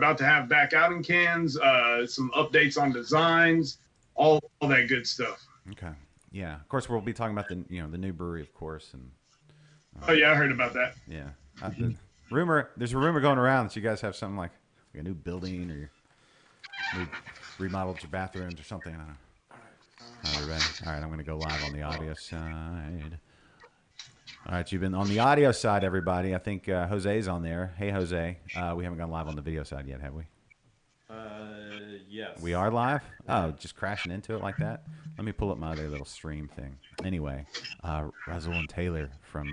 about to have back out in cans, some updates on designs, all that good stuff. Okay. Yeah. Of course, we'll be talking about the new brewery, of course, and Oh yeah, I heard about that. yeah. There's a rumor going around that you guys have something like a new building or new remodeled your bathrooms or something. I don't know. All right, everybody. All right, I'm going to go live on the audio side. All right, you've been on the audio side, everybody. I think Jose's on there. Hey, Jose. We haven't gone live on the video side yet, have we? Yes. We are live? Oh, just crashing into it like that? Let me pull up my other little stream thing. Anyway, Rasul and Taylor from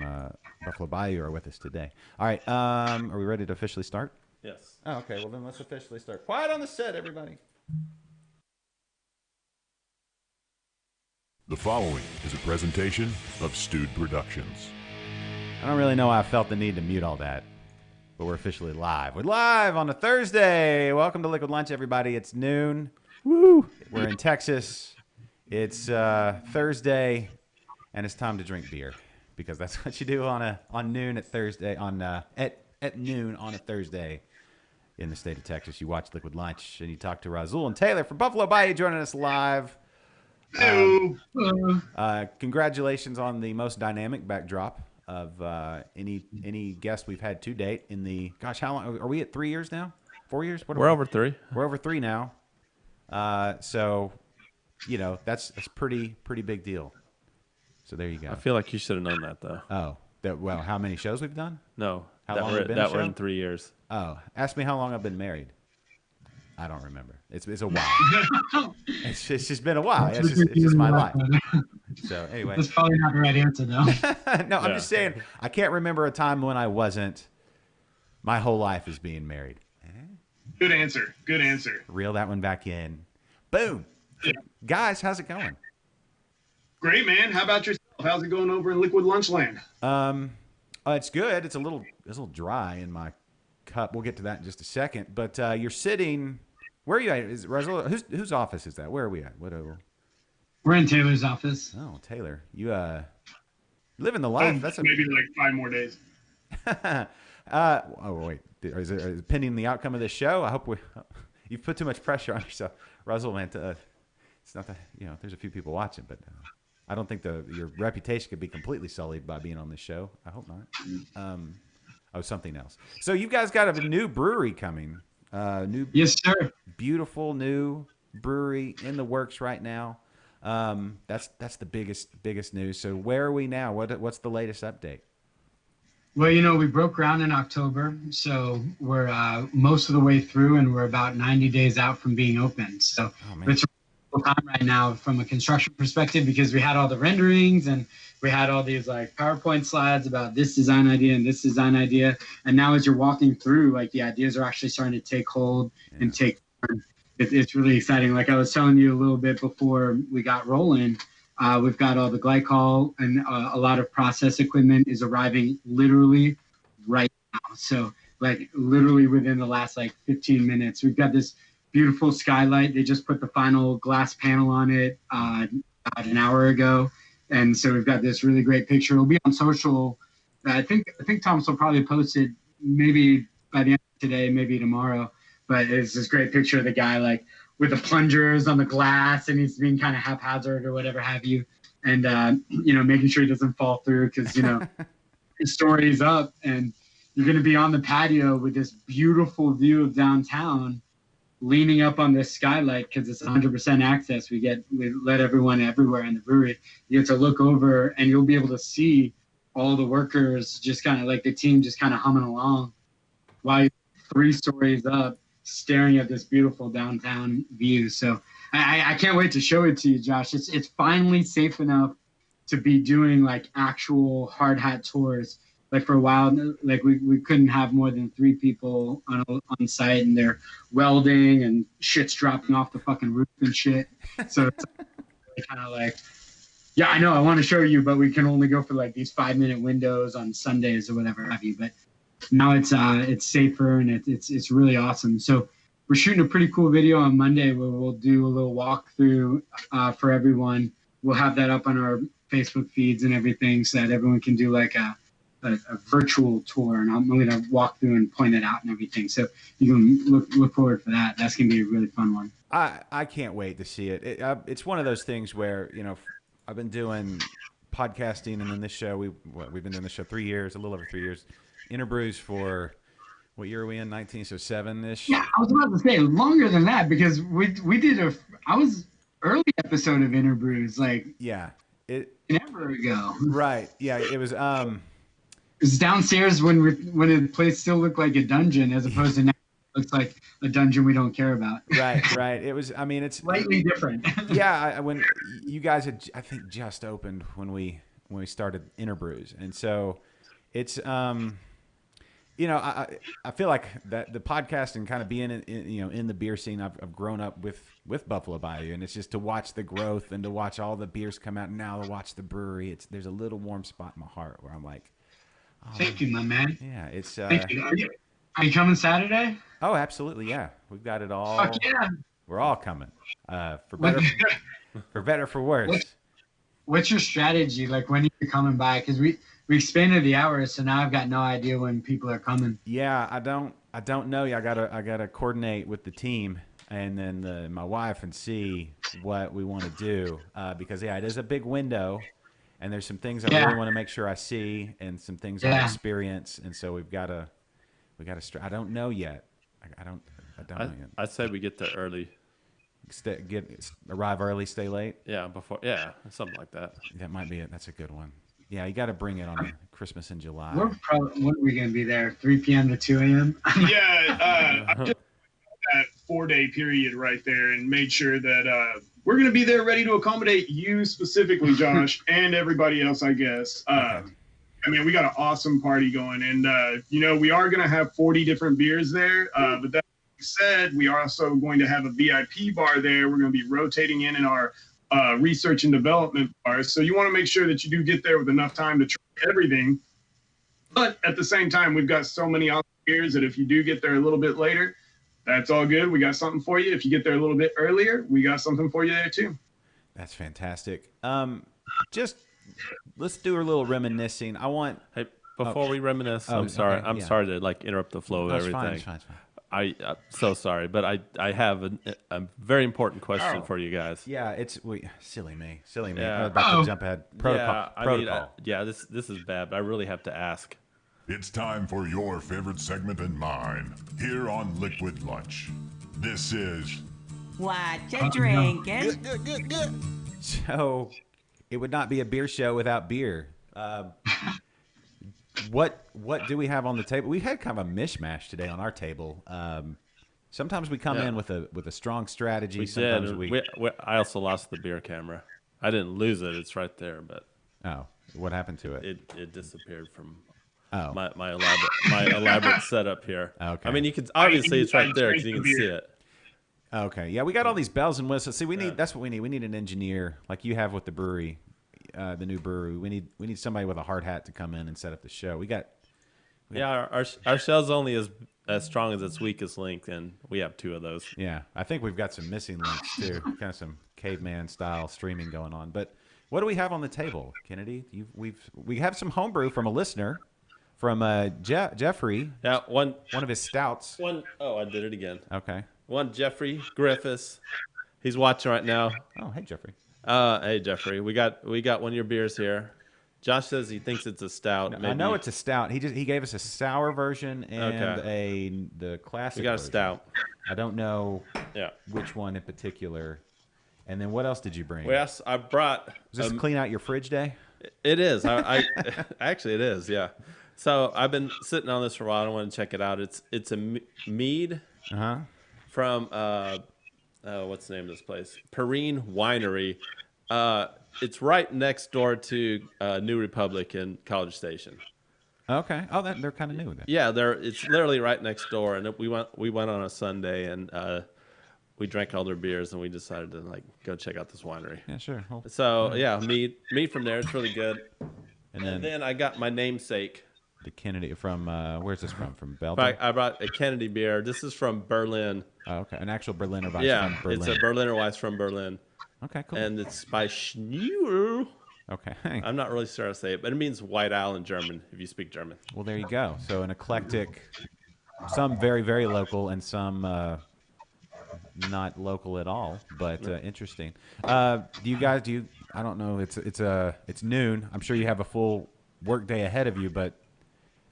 Buffalo Bayou are with us today. All right, are we ready to officially start? Yes. Oh, okay. Well, then let's officially start. Quiet on the set, everybody. The following is a presentation of Stewed Productions. I don't really know why I felt the need to mute all that, but we're officially live. We're live on a Thursday. Welcome to Liquid Lunch, everybody. It's noon. Woo! We're in Texas. It's Thursday, and it's time to drink beer because that's what you do on noon at Thursday at noon on a Thursday in the state of Texas. You watch Liquid Lunch and you talk to Rasul and Taylor from Buffalo Bayou joining us live. Congratulations on the most dynamic backdrop of any guest we've had to date in the how long are we at? 3 years now? 4 years? We're over 3. We're over 3 now. So that's pretty big deal. So there you go. I feel like you should have known that though. Oh, how many shows we've done? No, How that long we're, have been that a we're show? in 3 years. Oh, ask me how long I've been married. I don't remember. It's a while. it's just been a while. It's just my life. So anyway, that's probably not the right answer though. No, I'm just saying I can't remember a time when I wasn't. My whole life is being married. Good answer. Good answer. Reel that one back in. Boom. Yeah. Guys, how's it going? Great, man. How about yourself? How's it going over in Liquid Lunchland? It's good. It's a little dry in my cup. We'll get to that in just a second. But you're sitting. Where are you at? Is Rasul? Whose office is that? Where are we at? We're in Taylor's office. Oh, Taylor, you living the life. That's maybe like 5 more days. Wait. Is it pending the outcome of this show? I hope you've put too much pressure on yourself, Rasul. Man, it's not that there's a few people watching, but I don't think your reputation could be completely sullied by being on this show. I hope not. Something else. So you guys got a new brewery coming. Yes, sir. Beautiful new brewery in the works right now. That's the biggest news. So where are we now? What's the latest update? Well, we broke ground in October, so we're most of the way through, and we're about 90 days out from being open. So it's a cool time right now from a construction perspective because we had all the renderings and we had all these like PowerPoint slides about this design idea and this design idea. And now as you're walking through, like the ideas are actually starting to take hold and take form. It's really exciting. Like I was telling you a little bit before we got rolling, we've got all the glycol and a lot of process equipment is arriving literally right now. So like literally within the last 15 minutes, we've got this beautiful skylight. They just put the final glass panel on it about an hour ago. And so we've got this really great picture. It'll be on social. I think Thomas will probably post it maybe by the end of today, maybe tomorrow. But it's this great picture of the guy with the plungers on the glass, and he's being kind of haphazard or whatever have you, and making sure he doesn't fall through because his story is up, and you're going to be on the patio with this beautiful view of downtown, leaning up on this skylight because it's 100% access. We let everyone everywhere in the brewery. You get to look over, and you'll be able to see all the workers just kind of like the team just kind of humming along while you're 3 stories up, staring at this beautiful downtown view. So I can't wait to show it to you, Josh. It's finally safe enough to be doing actual hard hat tours. For a while, we couldn't have more than 3 people on site, and they're welding and shit's dropping off the fucking roof and shit. So it's kind of yeah, I know I want to show you, but we can only go for these 5-minute windows on Sundays or whatever have you. But now it's safer and it's really awesome. So we're shooting a pretty cool video on Monday where we'll do a little walkthrough for everyone. We'll have that up on our Facebook feeds and everything so that everyone can do a virtual tour, and I'm going to walk through and point it out and everything. So you can look forward for that. That's going to be a really fun one. I can't wait to see it. It's one of those things where, I've been doing podcasting, and then this show, we've been doing this show 3 years, a little over 3 years. Interbrews for, what year are we in? 1907-ish? Yeah, I was about to say longer than that, because we did I was early episode of Interbrews, like ever ago. Right. Yeah. It was. It's downstairs when the place still looked like a dungeon, as opposed to now it looks like a dungeon we don't care about. Right. It was. I mean, it's slightly different. Yeah. When you guys had, I think, just opened when we started Interbrews, and so it's I feel like that the podcast and kind of being in the beer scene, I've grown up with Buffalo Bayou, and it's just to watch the growth and to watch all the beers come out, and now to watch the brewery. There's a little warm spot in my heart where I'm like, oh, thank you, my man. Yeah, it's. Thank you. Are you coming Saturday? Oh, absolutely, yeah. We've got it all. Fuck yeah. We're all coming. For better, for worse. What's your strategy? Like, when are you coming by? Because we expanded the hours, so now I've got no idea when people are coming. Yeah, I don't know. I gotta coordinate with the team and then my wife and see what we want to do because it is a big window, and there's some things I really want to make sure I see and some things I experience, and so we gotta. I don't know yet. I don't know yet. I'd say we get there early. Arrive early, stay late. Yeah, something like that. That might be it. That's a good one. Yeah, you got to bring it on Christmas in July. When are we going to be there? 3 p.m. to 2 a.m. Yeah, I just that 4-day period right there and made sure that we're going to be there ready to accommodate you specifically, Josh, and everybody else, I guess. Okay. I mean, we got an awesome party going, and we are going to have 40 different beers there. But that being said, we are also going to have a VIP bar there. We're going to be rotating in our research and development bars. So you want to make sure that you do get there with enough time to try everything. But at the same time, we've got so many awesome beers that if you do get there a little bit later, that's all good. We got something for you. If you get there a little bit earlier, we got something for you there too. That's fantastic. Let's do a little reminiscing. Hey, before we reminisce, I'm sorry. Okay, I'm sorry to interrupt the flow of everything. It's fine. I'm so sorry, but I have a very important question for you guys. Yeah, silly me. Yeah. I'm about to jump ahead. Protocol. This is bad, but I really have to ask. It's time for your favorite segment and mine here on Liquid Lunch. This is What you drinking? Good. So, it would not be a beer show without beer. What do we have on the table? We had kind of a mishmash today on our table. Sometimes we come in with a strong strategy. Sometimes I also lost the beer camera. I didn't lose it. It's right there, but what happened to it? It disappeared from Oh. my elaborate setup here. Okay. I mean, you can obviously it's right there because you can see it. Okay. Yeah, we got all these bells and whistles. See, that's what we need. We need an engineer like you have with the brewery, the new brewery. We need somebody with a hard hat to come in and set up the show. We got our shell's only as strong as its weakest link, and we have two of those. Yeah, I think we've got some missing links too, kind of some caveman style streaming going on. But what do we have on the table, Kennedy? We have some homebrew from a listener, from Jeffrey. Yeah, one of his stouts. I did it again. Okay. One Jeffrey Griffiths. He's watching right now. Oh, hey Jeffrey. Hey Jeffrey, we got one of your beers here. Josh says he thinks it's a stout. I know it's a stout. He gave us a sour version and the classic. We got a version. stout. I don't know which one in particular. And then what else did you bring? Well, yes, I brought. Was this clean out your fridge day? It is. I actually it is. Yeah. So I've been sitting on this for a while. I want to check it out. It's a mead from what's the name of this place? Perrine Winery. It's right next door to New Republic in College Station. Okay. Oh, they're kind of new then. Yeah, it's literally right next door, and we went on a Sunday and we drank all their beers, and we decided to go check out this winery. Yeah, sure. Well, so mead from there. It's really good. And then I got my namesake. The Kennedy from where's this from? From Belgium. I brought a Kennedy beer. This is from Berlin. Oh, okay. An actual Berliner Weiss from Berlin. It's a Berliner Weiss from Berlin. Okay, cool. And it's by Schnur. Okay. I'm not really sure how to say it, but it means White Owl in German, if you speak German. Well, there you go. So an eclectic, some very, very local and some not local at all, but interesting. Do you guys, I don't know, it's noon. I'm sure you have a full work day ahead of you, but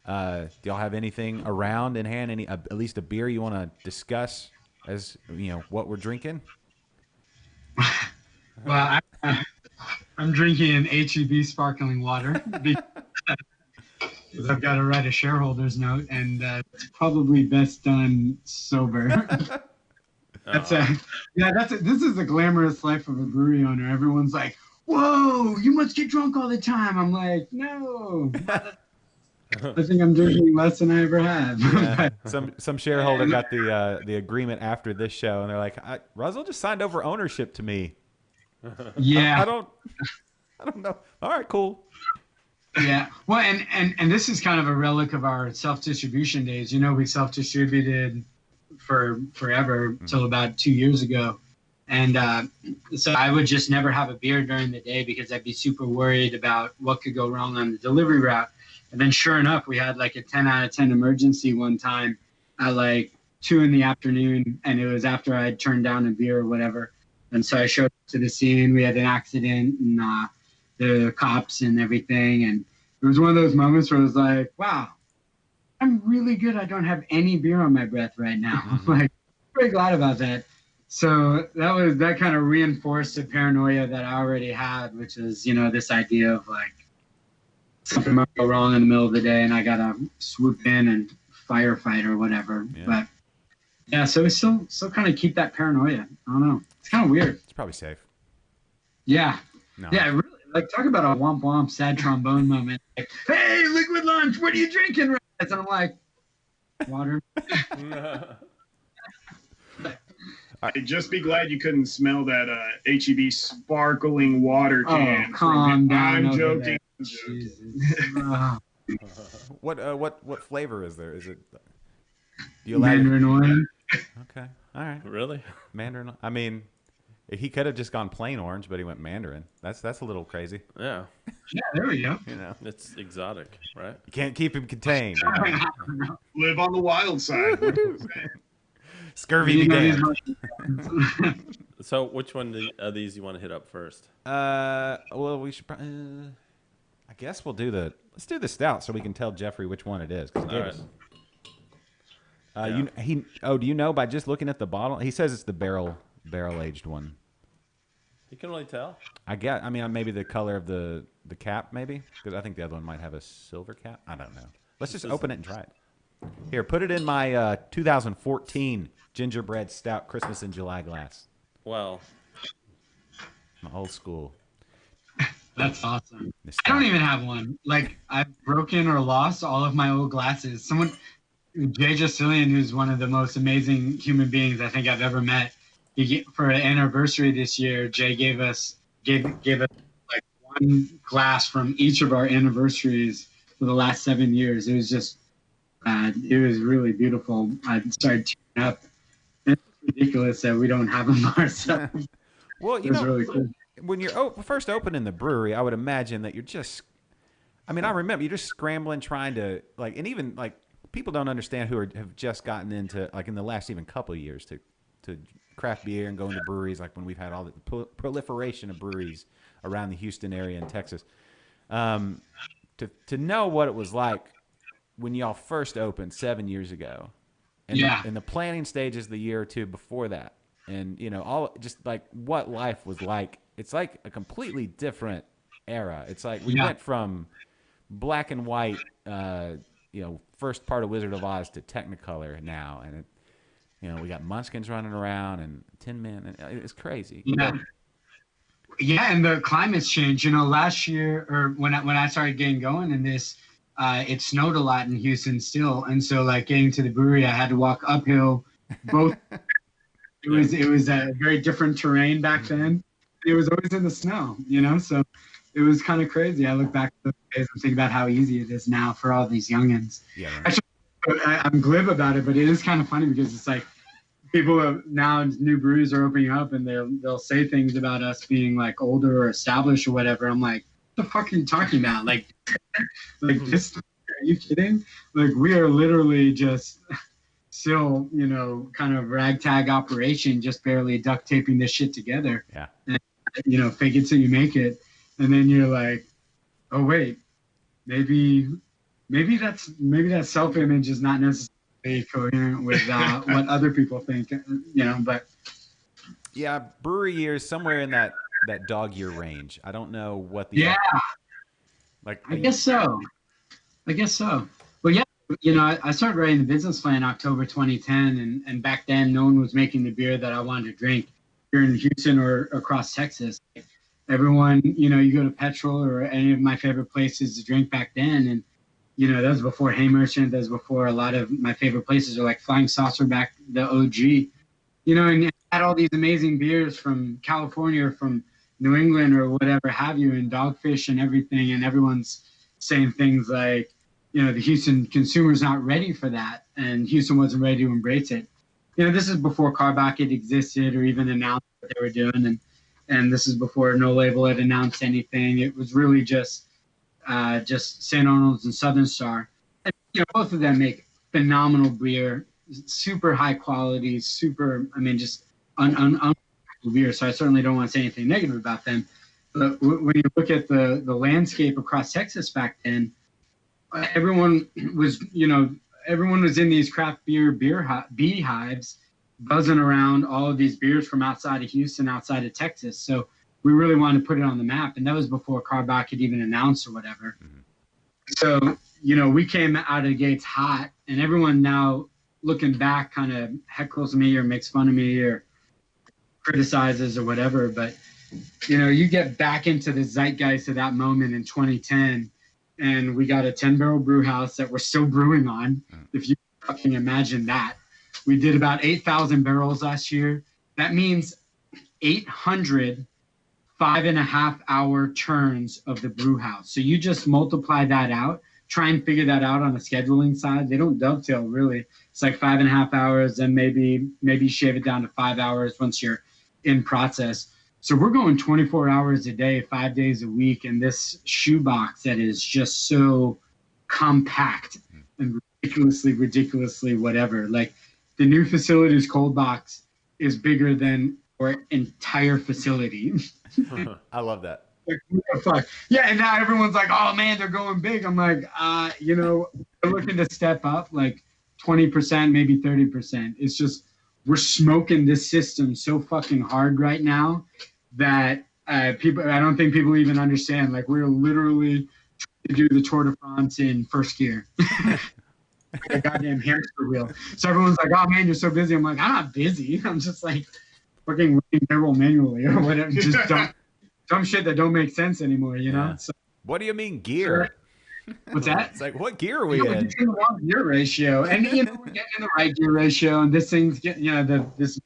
do y'all have anything around in hand, at least a beer you want to discuss as, what we're drinking? Well, I'm drinking an HEB sparkling water because I've got to write a shareholder's note, and it's probably best done sober. This is the glamorous life of a brewery owner. Everyone's like, "Whoa, you must get drunk all the time." I'm like, "No, I think I'm drinking less than I ever have." Yeah. Some shareholder got the agreement after this show, and they're like, "Russell just signed over ownership to me." Yeah. I don't know. All right, cool. Yeah. Well, and this is kind of a relic of our self-distribution days. We self-distributed for forever till about 2 years ago. And so I would just never have a beer during the day because I'd be super worried about what could go wrong on the delivery route. And then sure enough, we had like a 10 out of 10 emergency one time at like 2 p.m, and it was after I'd turned down a beer or whatever. And so I showed up to the scene. We had an accident, and the cops and everything. And it was one of those moments where I was like, wow, I'm really good. I don't have any beer on my breath right now. I'm like, very glad about that. So that kind of reinforced the paranoia that I already had, which is, this idea of like something might go wrong in the middle of the day and I got to swoop in and firefight or whatever. Yeah. But yeah, so we still kind of keep that paranoia. I don't know. It's kind of weird. It's probably safe. Yeah. No. Yeah, really. Like, talk about a womp womp sad trombone moment. Like, hey, Liquid Lunch, what are you drinking, Raz? And I'm like, water. Just be glad you couldn't smell that HEB sparkling water can. Oh, calm down. I'm joking. Jesus. What flavor is there? Is it? Do you allow Mandarin orange. Okay. All right. Really? Mandarin. I mean, he could have just gone plain orange, but he went Mandarin. That's a little crazy. Yeah. Yeah, there we go. It's exotic, right? You can't keep him contained. Live on the wild side. Scurvy be damned. So, which one of these you want to hit up first? Well, we should. I guess we'll let's do the stout so we can tell Jeffrey which one it is because he gave us. Do you know by just looking at the bottle? He says it's the barrel aged one. You can really tell. I mean, maybe the color of the cap, maybe because I think the other one might have a silver cap. I don't know. Let's just open it and try it. Here, put it in my 2014 gingerbread stout Christmas in July glass. Well, My old school. That's awesome. I don't even have one. Like, I've broken or lost all of my old glasses. Jay Justilian, who's one of the most amazing human beings I think I've ever met, for an anniversary this year, Jay gave us like one glass from each of our anniversaries for the last 7 years. It was just, it was really beautiful. I started tearing up. It's ridiculous that we don't have them ourselves. Well, it was really cool. When you're first opening the brewery, I would imagine that you're just, I remember you're just scrambling, trying to, like, and even, like, people don't understand who have just gotten into, like, in the last even couple of years to craft beer and going to breweries, like when we've had all the proliferation of breweries around the Houston area and Texas. To know what it was like when y'all first opened 7 years ago, and in the planning stages the year or two before that, and all just like what life was like. It's like a completely different era. It's like we went from black and white, first part of Wizard of Oz to Technicolor now, and we got Munchkins running around and Tin Man, and it's crazy. Yeah, and the climate's changed. Last year, or when I started getting going in this, it snowed a lot in Houston still, and so like getting to the brewery, I had to walk uphill. Both, it was a very different terrain back then. It was always in the snow, so it was kind of crazy. I look back at those days and think about how easy it is now for all these youngins. Yeah. Actually, I'm glib about it, but it is kind of funny because it's like people now, new breweries are opening up and they'll say things about us being like older or established or whatever. I'm like, the fuck are you talking about? Like this? Are you kidding? Like, we are literally just still, kind of ragtag operation, just barely duct taping this shit together. Yeah. And, fake it till you make it. And then you're like, oh wait, maybe that self-image is not necessarily coherent with what other people think, but yeah, brewery years somewhere in that dog year range. I don't know what the I guess so. Well, yeah, I started writing the business plan in October 2010, and back then no one was making the beer that I wanted to drink here in Houston or across Texas. Everyone, you go to Petrol or any of my favorite places to drink back then, and that was before Hay Merchant. That was before a lot of my favorite places are like Flying Saucer, back the OG. And had all these amazing beers from California or from New England or whatever have you, and Dogfish and everything. And everyone's saying things like, the Houston consumer's not ready for that, and Houston wasn't ready to embrace it. This is before Carbach existed or even announced what they were doing, and this is before No Label had announced anything. It was really just St. Arnold's and Southern Star. And, both of them make phenomenal beer, super high quality, just unbelievable beer. So I certainly don't want to say anything negative about them. But when you look at the landscape across Texas back then, everyone was in these craft beer beehives, buzzing around all of these beers from outside of Houston, outside of Texas. So we really wanted to put it on the map, and that was before Carbach had even announced or whatever. Mm-hmm. So, we came out of the gates hot, and everyone now looking back kind of heckles me or makes fun of me or criticizes or whatever. But, you get back into the zeitgeist of that moment in 2010, and we got a 10-barrel brew house that we're still brewing on. If you fucking imagine that. We did about 8,000 barrels last year. That means 800 5.5-hour turns of the brew house. So you just multiply that out, try and figure that out on the scheduling side. They don't dovetail really. It's like 5.5 hours, and maybe shave it down to 5 hours once you're in process. So we're going 24 hours a day, 5 days a week in this shoebox that is just so compact and ridiculously whatever. Like, the new facility's cold box is bigger than our entire facility. I love that. Like, what the fuck? Yeah, and now everyone's like, oh man, they're going big. I'm like, they're looking to step up like 20%, maybe 30%. It's just, we're smoking this system so fucking hard right now that I don't think people even understand. Like, we're literally trying to do the Tour de France in first gear. Like a goddamn hamster wheel. So everyone's like, oh man, you're so busy. I'm like, I'm not busy. I'm just like fucking working barrel manually or whatever. Just dumb shit that don't make sense anymore, know? So, what do you mean gear? What's that? It's like, what gear are we in? We're getting the wrong gear ratio. And we're getting the right gear ratio, and this thing's getting, this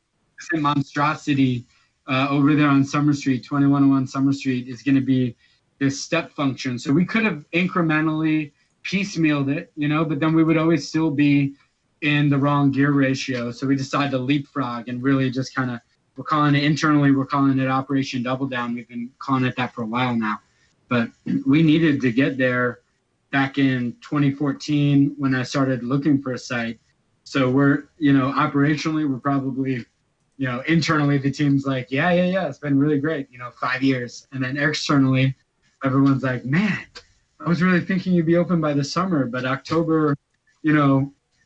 monstrosity over there on Summer Street, 2101 Summer Street, is gonna be this step function. So we could have incrementally piecemealed it, but then we would always still be in the wrong gear ratio. So we decided to leapfrog and really just kind of, we're calling it Operation Double Down. We've been calling it that for a while now, but we needed to get there back in 2014 when I started looking for a site. So we're, operationally, we're probably, internally the team's like, yeah, it's been really great, 5 years. And then externally, everyone's like, man, I was really thinking you'd be open by the summer, but October,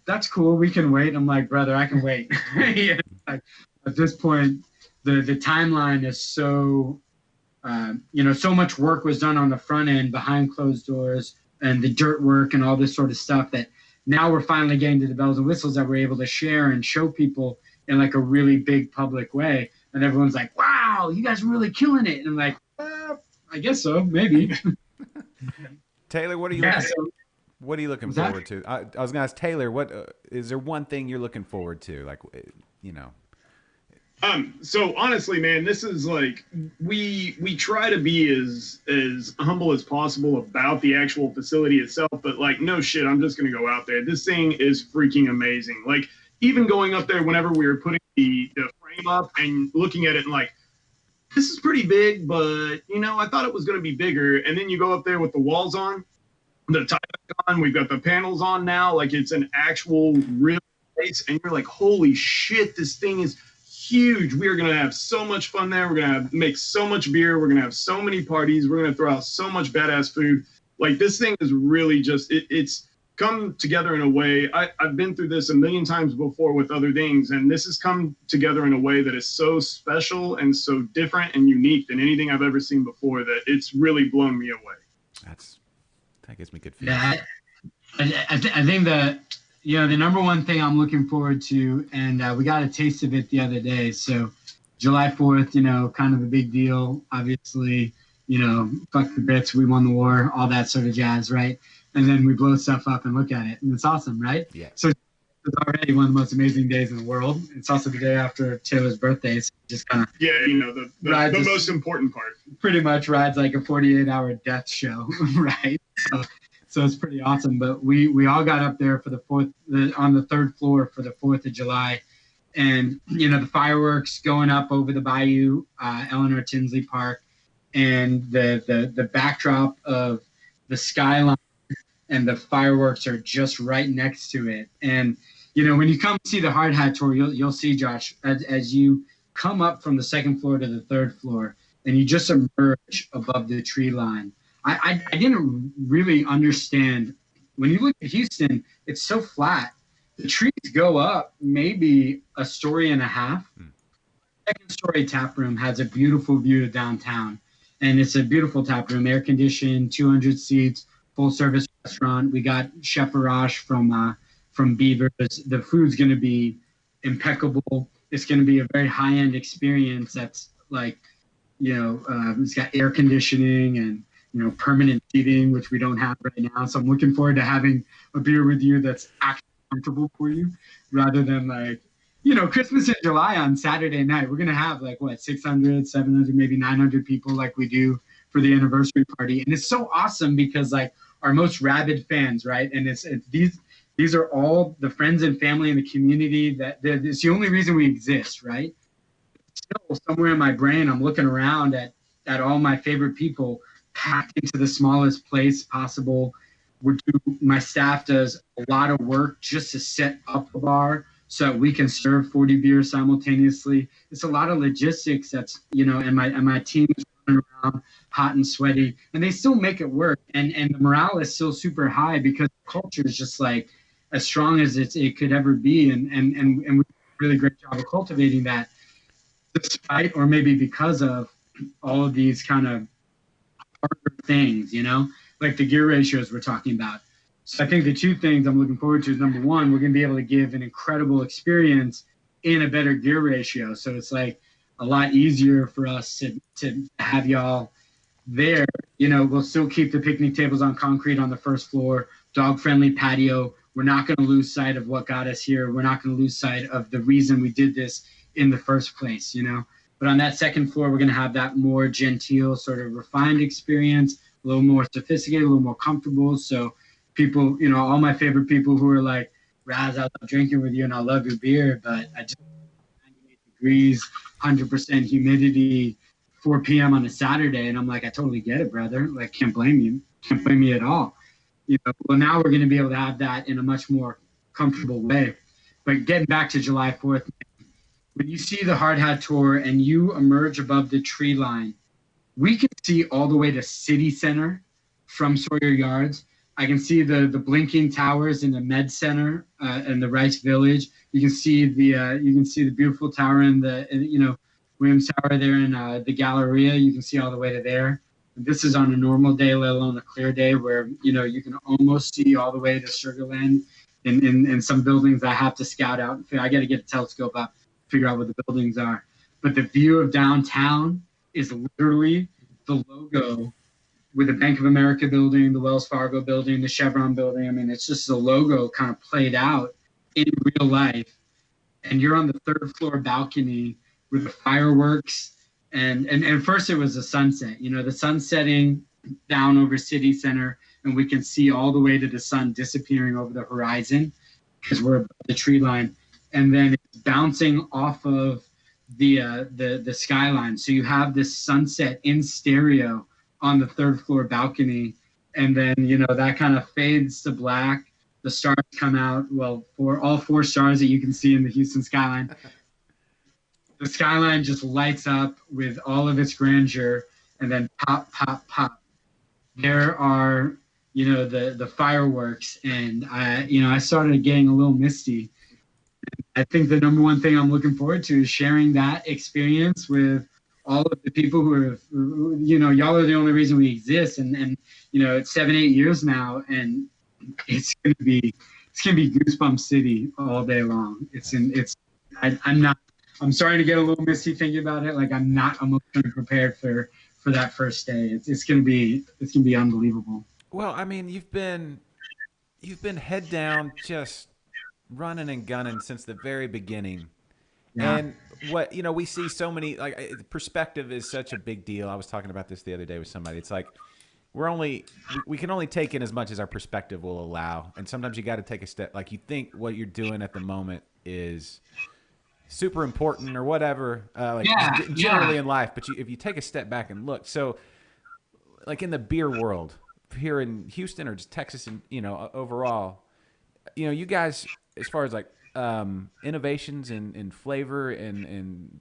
that's cool. We can wait. I'm like, brother, I can wait. Like, at this point, the timeline is so, so much work was done on the front end behind closed doors and the dirt work and all this sort of stuff that now we're finally getting to the bells and whistles that we're able to share and show people in like a really big public way. And everyone's like, wow, you guys are really killing it. And I'm like, I guess so, maybe. Taylor, what are you looking forward to? I was gonna ask Taylor, what is there one thing you're looking forward to? Like, So honestly, man, this is like, we try to be as humble as possible about the actual facility itself, but like, no shit, I'm just gonna go out there. This thing is freaking amazing. Like, even going up there whenever we were putting the frame up and looking at it and like, this is pretty big, but I thought it was going to be bigger. And then you go up there with the walls on, the tie-back on, we've got the panels on now, like it's an actual real place, and you're like, holy shit, this thing is huge. We are going to have so much fun there. We're going to make so much beer. We're going to have so many parties. We're going to throw out so much badass food. Like, this thing is really just, it's come together in a way. I've been through this a million times before with other things, and this has come together in a way that is so special and so different and unique than anything I've ever seen before, that it's really blown me away. That gives me good feeling. Yeah, I think that, the number one thing I'm looking forward to, and we got a taste of it the other day. So July 4th, kind of a big deal. Obviously, fuck the Brits, we won the war, all that sort of jazz, right? And then we blow stuff up and look at it, and it's awesome, right? Yeah. So it's already one of the most amazing days in the world. It's also the day after Taylor's birthday, so just kind of the most important part. Pretty much rides like a 48-hour death show, right? So it's pretty awesome. But we all got up there for on the third floor for the 4th of July, and the fireworks going up over the Bayou, Eleanor Tinsley Park, and the backdrop of the skyline and the fireworks are just right next to it. And when you come see the Hard Hat Tour, you'll see, Josh, as you come up from the second floor to the third floor, and you just emerge above the tree line. I didn't really understand. When you look at Houston, it's so flat. The trees go up maybe a story and a half. Second story tap room has a beautiful view of downtown, and it's a beautiful tap room, air conditioned, 200 seats, full service restaurant. We got Chef Arash from Beavers. The food's going to be impeccable. It's going to be a very high end experience. That's like, it's got air conditioning and permanent seating, which we don't have right now. So I'm looking forward to having a beer with you that's actually comfortable for you, rather than like, Christmas in July on Saturday night. We're going to have 600, 700, maybe 900 people like we do for the anniversary party. And it's so awesome because our most rabid fans, right? And it's these are all the friends and family in the community that it's the only reason we exist, right? Still, somewhere in my brain, I'm looking around at all my favorite people packed into the smallest place possible. My staff does a lot of work just to set up a bar so that we can serve 40 beers simultaneously. It's a lot of logistics that's, and my team is running around hot and sweaty, and they still make it work. And the morale is still super high because the culture is just as strong as it could ever be. And we do a really great job of cultivating that, despite or maybe because of all of these kind of harder things, like the gear ratios we're talking about. So I think the two things I'm looking forward to is, number one, we're going to be able to give an incredible experience in a better gear ratio. So it's a lot easier for us to have y'all there. We'll still keep the picnic tables on concrete on the first floor, dog-friendly patio. We're not going to lose sight of what got us here. We're not going to lose sight of the reason we did this in the first place, But on that second floor, we're going to have that more genteel, sort of refined experience, a little more sophisticated, a little more comfortable. So people, all my favorite people who are like, Raz, I love drinking with you and I love your beer, but I just 98 degrees, 100% humidity, 4 p.m. on a Saturday. And I'm like, I totally get it, brother. Can't blame you. Can't blame me at all. Well, now we're going to be able to have that in a much more comfortable way. But getting back to July 4th, when you see the Hard Hat Tour and you emerge above the tree line, we can see all the way to City Center from Sawyer Yards. I can see the blinking towers in the Med Center and the Rice Village. You can see the beautiful tower in the Williams Tower there in the Galleria. You can see all the way to there. And this is on a normal day, let alone a clear day, where you can almost see all the way to Sugarland. In some buildings, I have to scout out. I got to get a telescope up, figure out what the buildings are. But the view of downtown is literally the logo with the Bank of America building, the Wells Fargo building, the Chevron building. I mean, it's just the logo kind of played out in real life. And you're on the third floor balcony with the fireworks. And first it was the sunset, the sun setting down over City Center, and we can see all the way to the sun disappearing over the horizon because we're above the tree line. And then it's bouncing off of the skyline. So you have this sunset in stereo on the third floor balcony, and then that kind of fades to black. The stars come out. Well, for all 4 stars that you can see in the Houston skyline, the skyline just lights up with all of its grandeur, and then pop, pop, pop. There are the fireworks, and I started getting a little misty. I think the number one thing I'm looking forward to is sharing that experience with all of the people who are, y'all are the only reason we exist. And it's 7-8 years now, and it's gonna be Goosebump City all day long. I'm starting to get a little misty thinking about it. Like, I'm not emotionally prepared for that first day. It's gonna be unbelievable. Well, I mean, you've been head down, just running and gunning since the very beginning. Yeah. And what we see so many, like, perspective is such a big deal. I was talking about this the other day with somebody. It's like we can only take in as much as our perspective will allow, and sometimes you got to take a step. Like, you think what you're doing at the moment is super important or whatever, generally in life, but if you take a step back and look, so like in the beer world here in Houston or just Texas, and overall, you guys, as far as like innovations in flavor and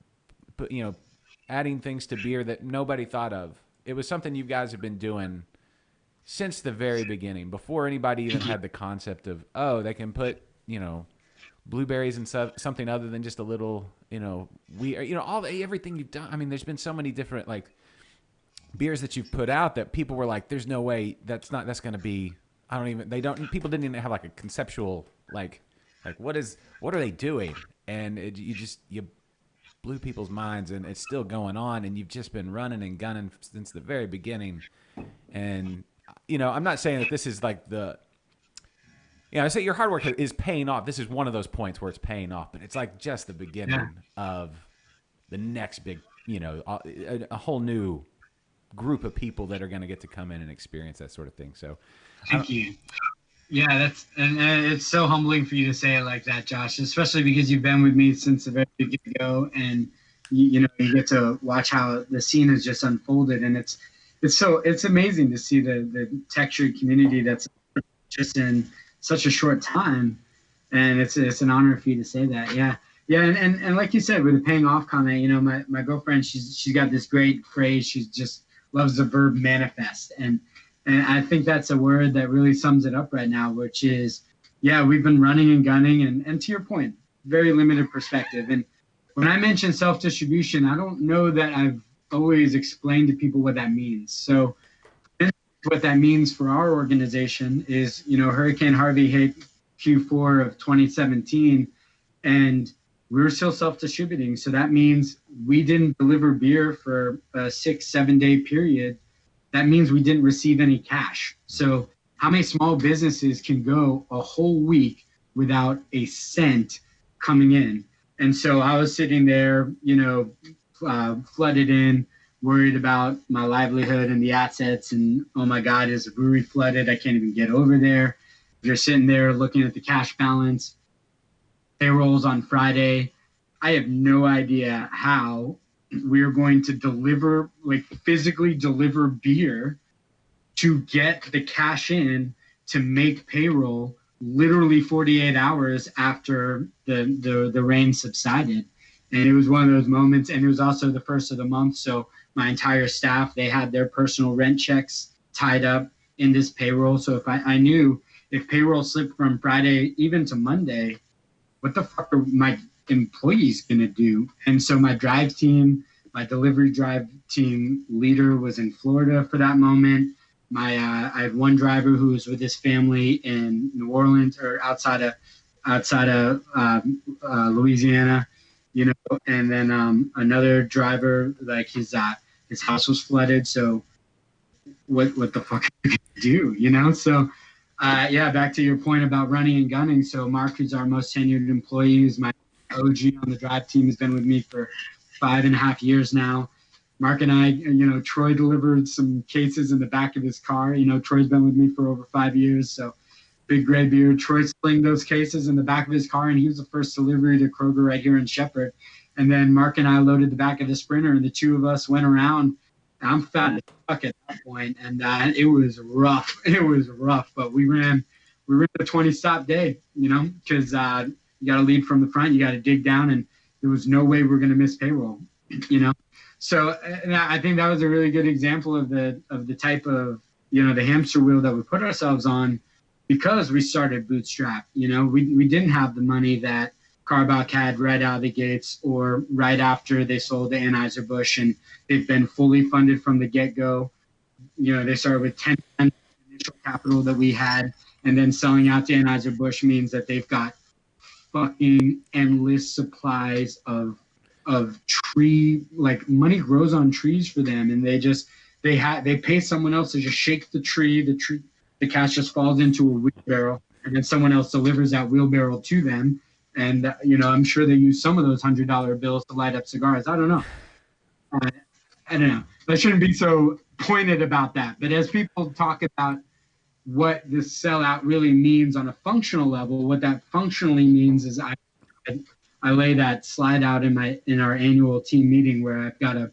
adding things to beer that nobody thought of. It was something you guys have been doing since the very beginning, before anybody even had the concept of, they can put blueberries and something other than just a little everything you've done. I mean, there's been so many different like beers that you've put out that people were like, there's no way that's going to be. People didn't even have like a conceptual like what are they doing, and you blew people's minds, and it's still going on, and you've just been running and gunning since the very beginning. And I'm not saying that this is like I say your hard work is paying off. This is one of those points where it's paying off, but it's like just the beginning of the next big, a whole new group of people that are going to get to come in and experience that sort of thing. So thank you. Yeah, and it's so humbling for you to say it like that, Josh, especially because you've been with me since the very get-go, and you get to watch how the scene has just unfolded, and it's amazing to see the textured community that's just in such a short time, and it's an honor for you to say that. Yeah, and like you said, with the paying off comment, my girlfriend, she's got this great phrase. She just loves the verb manifest, and I think that's a word that really sums it up right now, which is, we've been running and gunning, and to your point, very limited perspective. And when I mention self-distribution, I don't know that I've always explained to people what that means. So what that means for our organization is, Hurricane Harvey hit Q4 of 2017, and we were still self-distributing. So that means we didn't deliver beer for a 6-7 day period. That means we didn't receive any cash. So how many small businesses can go a whole week without a cent coming in? And so I was sitting there, flooded in, worried about my livelihood and the assets. And, oh my God, is the brewery flooded? I can't even get over there. You're sitting there looking at the cash balance. Payrolls on Friday. I have no idea how we're going to deliver, physically deliver beer to get the cash in to make payroll literally 48 hours after the rain subsided. And it was one of those moments, and it was also the first of the month. So my entire staff, they had their personal rent checks tied up in this payroll. So if I knew if payroll slipped from Friday even to Monday, what the fuck are my employees going to do? And so my delivery drive team leader was in Florida for that moment. I had one driver who was with his family in New Orleans, or outside of Louisiana, and then another driver, like his house was flooded. So what the fuck are you gonna do? So back to your point about running and gunning. So Mark, who's our most tenured employee, who's my OG on the drive team, has been with me for 5.5 years now. Mark and I, Troy delivered some cases in the back of his car. Troy's been with me for over 5 years. So big gray beard. Troy slinged those cases in the back of his car, and he was the first delivery to Kroger right here in Shepherd. And then Mark and I loaded the back of the Sprinter, and the two of us went around. I'm fat as fuck at that point, and it was rough. It was rough, but we ran a 20-stop day, because you got to lead from the front, you got to dig down, and there was no way we're going to miss payroll, So and I think that was a really good example of the type of, the hamster wheel that we put ourselves on, because we started bootstrap. We didn't have the money that Carbach had right out of the gates, or right after they sold to Anheuser-Busch, and they've been fully funded from the get-go. They started with 10 times the initial capital that we had, and then selling out to Anheuser-Busch means that they've got fucking endless supplies of tree, like money grows on trees for them, and they pay someone else to just shake the tree. The cash just falls into a wheelbarrow, and then someone else delivers that wheelbarrow to them. And, I'm sure they use some of those $100 bills to light up cigars. I don't know. I don't know. I shouldn't be so pointed about that. But as people talk about what this sellout really means on a functional level, what that functionally means is I lay that slide out in our annual team meeting, where I've got a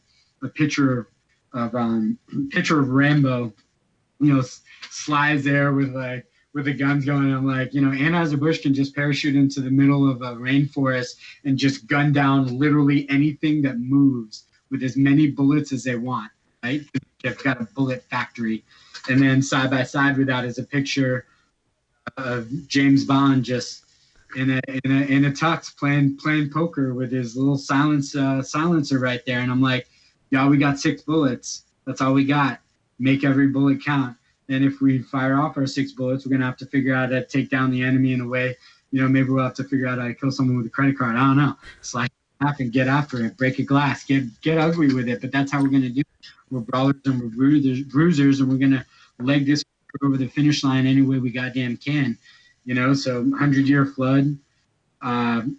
picture of Rambo, slides there with the guns going. And I'm like, Anheuser-Busch can just parachute into the middle of a rainforest and just gun down literally anything that moves with as many bullets as they want, right? They've got a bullet factory. And then side by side with that is a picture of James Bond just in a tux playing poker with his little silencer right there. And I'm like, y'all, we got 6 bullets. That's all we got. Make every bullet count. And if we fire off our 6 bullets, we're going to have to figure out how to take down the enemy in a way, maybe we'll have to figure out how to kill someone with a credit card. I don't know. Slash half and get after it, break a glass, get ugly with it. But that's how we're going to do it. We're brawlers and we're bruisers, and we're going to leg this over the finish line any way we goddamn can. So 100-year flood,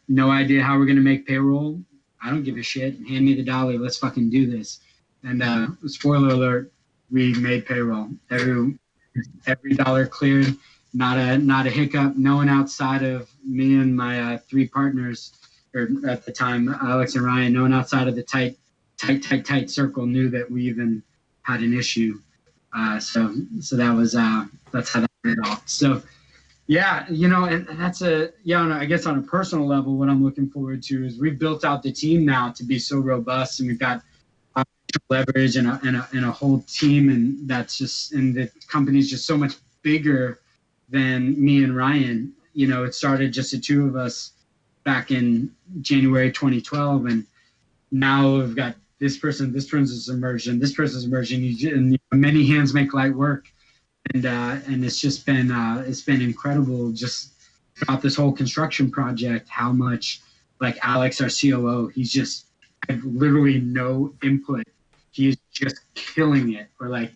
no idea how we're going to make payroll. I don't give a shit. Hand me the dollar. Let's fucking do this. And spoiler alert, we made payroll. Every dollar cleared, not a hiccup. No one outside of me and my 3 partners, or at the time, Alex and Ryan, no one outside of the tight circle knew that we even had an issue. So that was that's how that went off. So yeah, and that's I guess on a personal level, what I'm looking forward to is we've built out the team now to be so robust, and we've got leverage and a whole team, and the company's just so much bigger than me and Ryan. It started just the 2 of us back in January 2012, and now we've got this person's emerged, and this person's emerged, and many hands make light work, and it's just been incredible just throughout this whole construction project how much, like Alex, our COO, he's just had literally no input. He's just killing it. Or like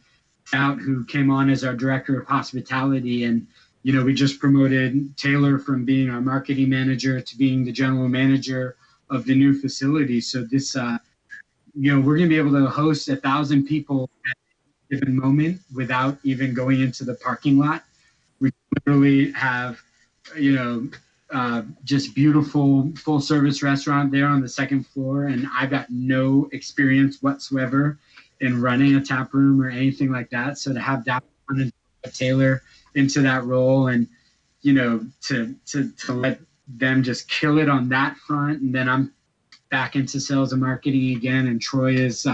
Out, who came on as our director of hospitality, and we just promoted Taylor from being our marketing manager to being the general manager of the new facility. So this, we're going to be able to host 1,000 people at a given moment without even going into the parking lot. We literally have, just beautiful full service restaurant there on the 2nd floor, and I've got no experience whatsoever in running a tap room or anything like that. So to have that Taylor into that role, and to let them just kill it on that front, and then I'm back into sales and marketing again, and Troy is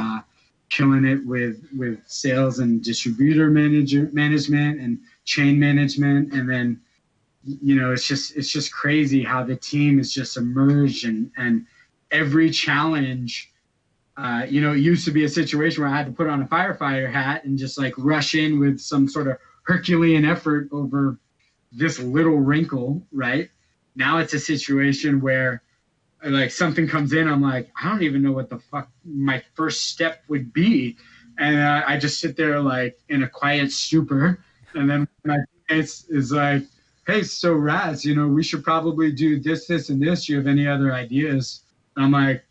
killing it with sales and distributor management and chain management, and then it's just crazy how the team has just emerged, and every challenge, it used to be a situation where I had to put on a firefighter hat and just like rush in with some sort of Herculean effort over this little wrinkle, right? Now it's a situation where like something comes in, I'm like, I don't even know what the fuck my first step would be. And I just sit there like in a quiet stupor. And then my teammates is like, hey, so Raz, we should probably do this, and this. Do you have any other ideas? And I'm like,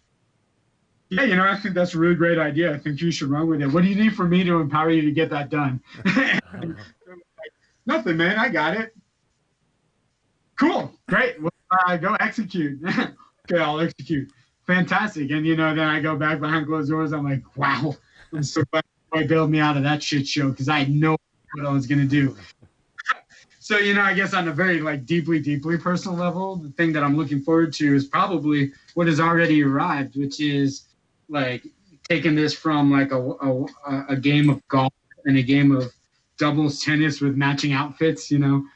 yeah, I think that's a really great idea. I think you should run with it. What do you need from me to empower you to get that done? Nothing, man. I got it. Cool. Great. Well, go execute. Okay, I'll execute. fantastic. And, then I go back behind closed doors. I'm like, wow, I'm so glad I bailed me out of that shit show because I had no idea what I was going to do. So, I guess on a very deeply, deeply personal level, the thing that I'm looking forward to is probably what has already arrived, which is taking this from a game of golf and a game of doubles tennis with matching outfits, to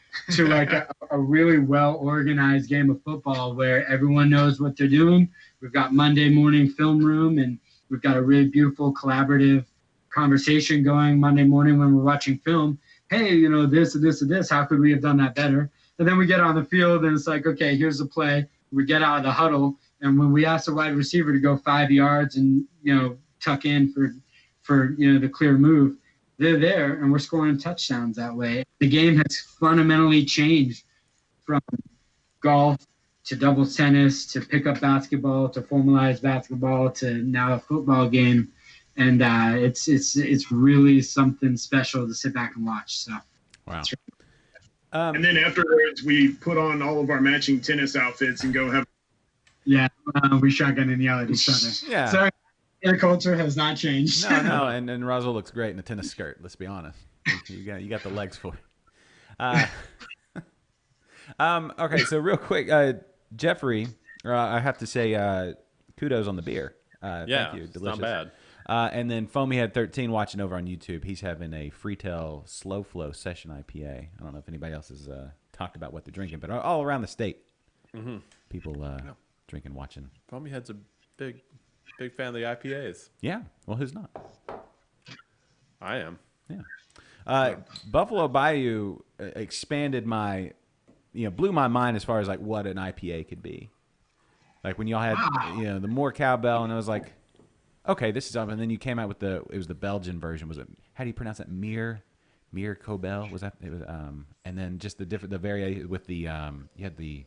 a really well organized game of football where everyone knows what they're doing. We've got Monday morning film room, and we've got a really beautiful collaborative conversation going Monday morning when we're watching film. Hey, this and this and this, how could we have done that better? And then we get on the field and it's like, okay, here's the play. We get out of the huddle. And when we ask the wide receiver to go 5 yards and, tuck in for the clear move, they're there and we're scoring touchdowns that way. The game has fundamentally changed from golf to doubles tennis to pickup basketball to formalized basketball to now a football game. And it's really something special to sit back and watch. So, wow. And then afterwards, we put on all of our matching tennis outfits and go have. Yeah, we shotgun and yell at each other. Yeah. So their culture has not changed. No, and Roswell looks great in a tennis skirt. Let's be honest. You got the legs for it. Okay, so real quick, Jeffrey, I have to say kudos on the beer. Thank you. Delicious. It's not bad. And then Foamyhead 13 watching over on YouTube. He's having a Freetail Slow Flow Session IPA. I don't know if anybody else has talked about what they're drinking, but all around the state, people drinking, watching. Foamyhead's a big fan of the IPAs. Yeah. Well, who's not? I am. Yeah. Buffalo Bayou expanded blew my mind as far as what an IPA could be. Like when y'all had, the more cowbell, and I was like, okay, this is up. And then you came out with it was the Belgian version. Was it, how do you pronounce that? Mir Cobel? Was that, it was, and then just the variation with the, you had the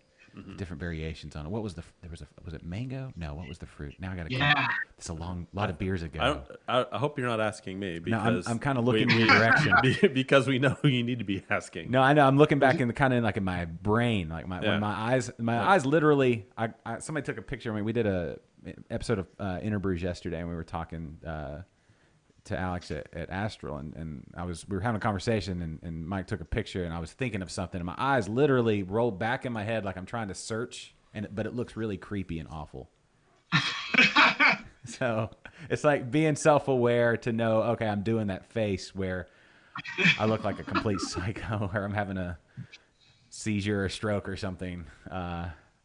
different variations on it. What was was it mango? No, what was the fruit? Now I got to go. It's a lot of beers ago. I hope you're not asking me because no, I'm kind of looking in your direction because we know who you need to be asking. No, I know. I'm looking back in in my brain, when my eyes literally. Somebody took a picture of me. We did a episode of Interbrews yesterday, and we were talking to Alex at Astral, and we were having a conversation, and Mike took a picture, and I was thinking of something, and my eyes literally rolled back in my head like I'm trying to search, but it looks really creepy and awful. So it's like being self-aware to know, okay, I'm doing that face where I look like a complete psycho, or I'm having a seizure or stroke or something.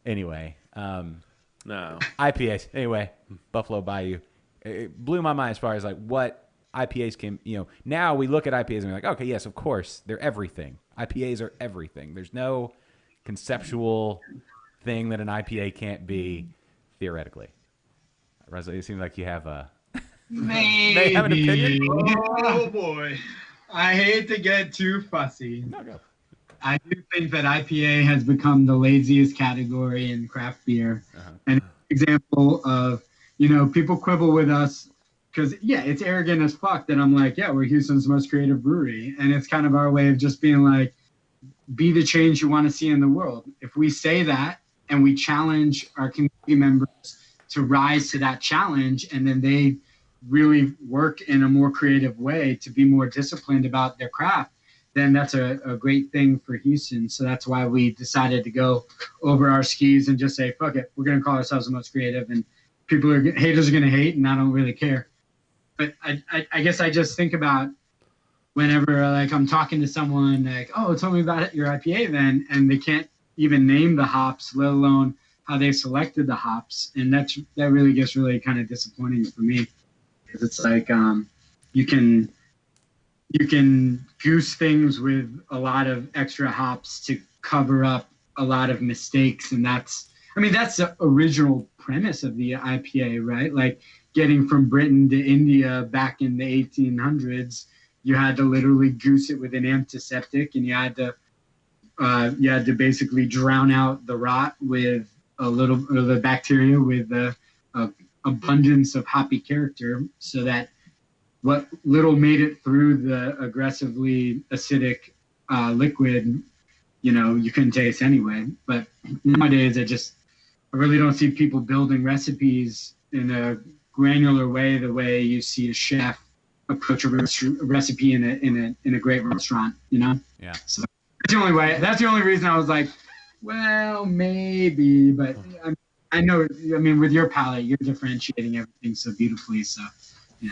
Anyway. No. IPAs. Anyway, Buffalo Bayou. It blew my mind as far as what IPAs can, now we look at IPAs and we're like, okay, yes, of course, they're everything. IPAs are everything. There's no conceptual thing that an IPA can't be theoretically. Rosalie, it seems like you have Maybe. have an opinion. Oh boy. I hate to get too fussy. No, go. I do think that IPA has become the laziest category in craft beer. And an example of, people quibble with us because, it's arrogant as fuck that I'm like, we're Houston's most creative brewery. And it's kind of our way of just being like, be the change you want to see in the world. If we say that and we challenge our community members to rise to that challenge, and then they really work in a more creative way to be more disciplined about their craft, then that's a great thing for Houston. So that's why we decided to go over our skis and just say, fuck it, we're going to call ourselves the most creative, and haters are going to hate, and I don't really care. But I guess I just think about whenever I'm talking to someone tell me about your IPA then, and they can't even name the hops, let alone how they selected the hops. And that really gets really kind of disappointing for me, because it's you can goose things with a lot of extra hops to cover up a lot of mistakes. And that's the original premise of the IPA, right? Getting from Britain to India back in the 1800s, you had to literally goose it with an antiseptic, and you had to basically drown out the rot with the bacteria with the abundance of hoppy character, so that what little made it through the aggressively acidic liquid, you couldn't taste anyway. But nowadays, really don't see people building recipes in a granular way, the way you see a chef approach a recipe in a great restaurant, you know? Yeah. So that's the only reason I was like, well, maybe, but I know, I mean, with your palate, you're differentiating everything so beautifully. So, yeah.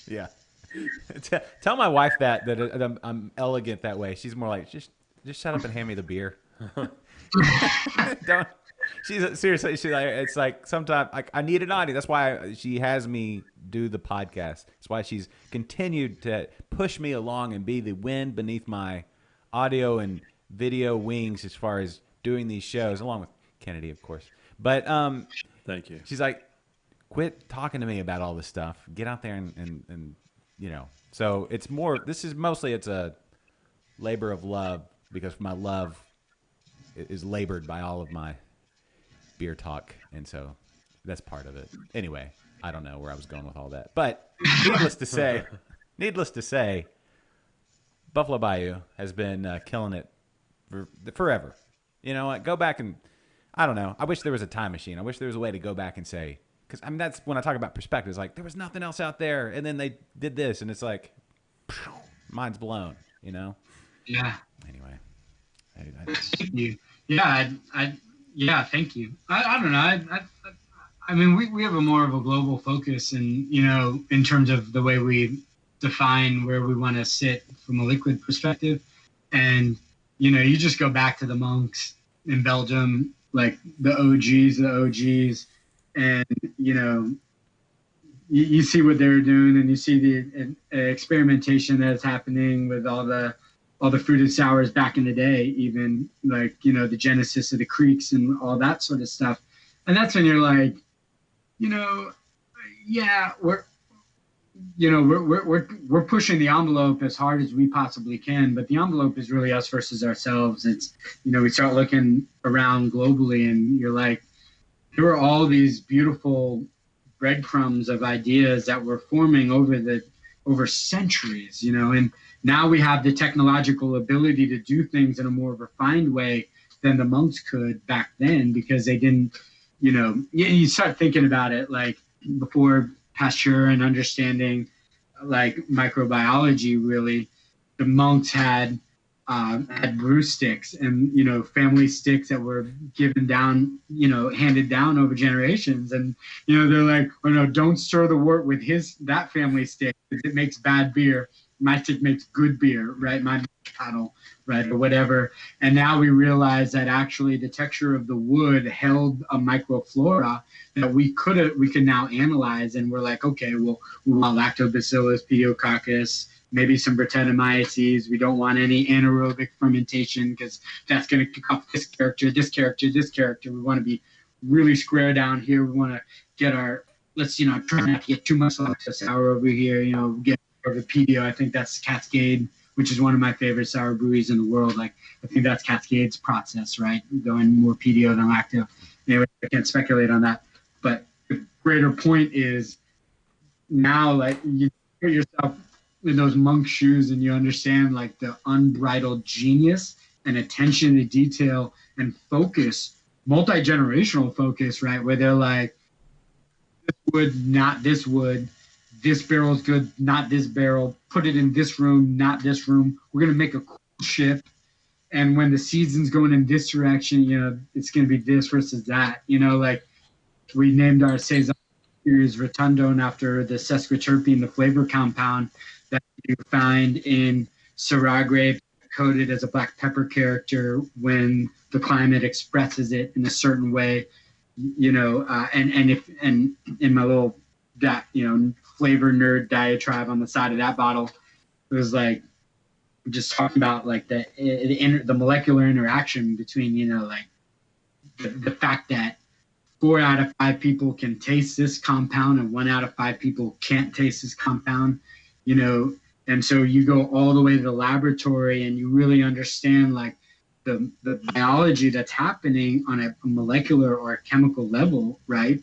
Yeah. Tell my wife that I'm elegant that way. She's more like, just shut up and hand me the beer. Don't. She's seriously. She's like, it's like sometimes I need an audience. That's why she has me do the podcast. That's why she's continued to push me along and be the wind beneath my audio and video wings as far as doing these shows, along with Kennedy, of course. But thank you. She's like, quit talking to me about all this stuff. Get out there and you know. So it's more. This is mostly it's a labor of love because my love is labored by all of my beer talk, and so that's part of it. Anyway, I don't know where I was going with all that, but needless to say, Buffalo Bayou has been killing it forever. You know what? Go back and I don't know. I wish there was a time machine. I wish there was a way to go back and say, because I mean that's when I talk about perspective. It's like there was nothing else out there, and then they did this, and it's like mind's blown. You know? Yeah. Anyway, Thank you. Yeah, yeah, thank you. I don't know. I mean, we have a more of a global focus, and you know, in terms of the way we define where we want to sit from a liquid perspective, and you know, you just go back to the monks in Belgium, like the OGs, and you know, you see what they're doing, and you see the experimentation that's happening with all the fruited sours back in the day, even like, you know, the genesis of the creeks and all that sort of stuff. And that's when you're like, you know, yeah, we're pushing the envelope as hard as we possibly can, but the envelope is really us versus ourselves. It's, you know, we start looking around globally and you're like, there were all these beautiful breadcrumbs of ideas that were forming over centuries, you know, and now we have the technological ability to do things in a more refined way than the monks could back then, because they didn't, you know, you start thinking about it like before Pasteur and understanding like microbiology, really, the monks had brew sticks and, you know, family sticks that were given down, you know, handed down over generations. And, you know, they're like, oh no, don't stir the wort with that family stick because it makes bad beer. My stick makes good beer, right? My paddle, right? Or whatever. And now we realize that actually the texture of the wood held a microflora that we could now analyze. And we're like, okay, well, we want lactobacillus, pediococcus, maybe some Brettanomyces. We don't want any anaerobic fermentation because that's going to kick off this character. We want to be really square down here. We want to get let's, you know, try not to get too much lactose sour over here, you know, get over pedio. I think that's Cascade, which is one of my favorite sour breweries in the world. Like, I think that's Cascade's process, right? Going more pedio than lacto. Anyway, I can't speculate on that. But the greater point is now, like, you put yourself in those monk shoes and you understand like the unbridled genius and attention to detail and focus, multi-generational focus, right? Where they're like, this wood, not this wood. This barrel's good, not this barrel. Put it in this room, not this room. We're going to make a cool ship. And when the season's going in this direction, you know, it's going to be this versus that. You know, like we named our Saison series Rotundone after the sesquiterpene, the flavor compound that you find in Syrah grape, coated as a black pepper character when the climate expresses it in a certain way. You know, and in my little flavor nerd diatribe on the side of that bottle, it was like just talking about like the molecular interaction between, you know, like the fact that 4 out of 5 people can taste this compound and 1 out of 5 people can't taste this compound, you know. And so you go all the way to the laboratory and you really understand like the biology that's happening on a molecular or a chemical level, right?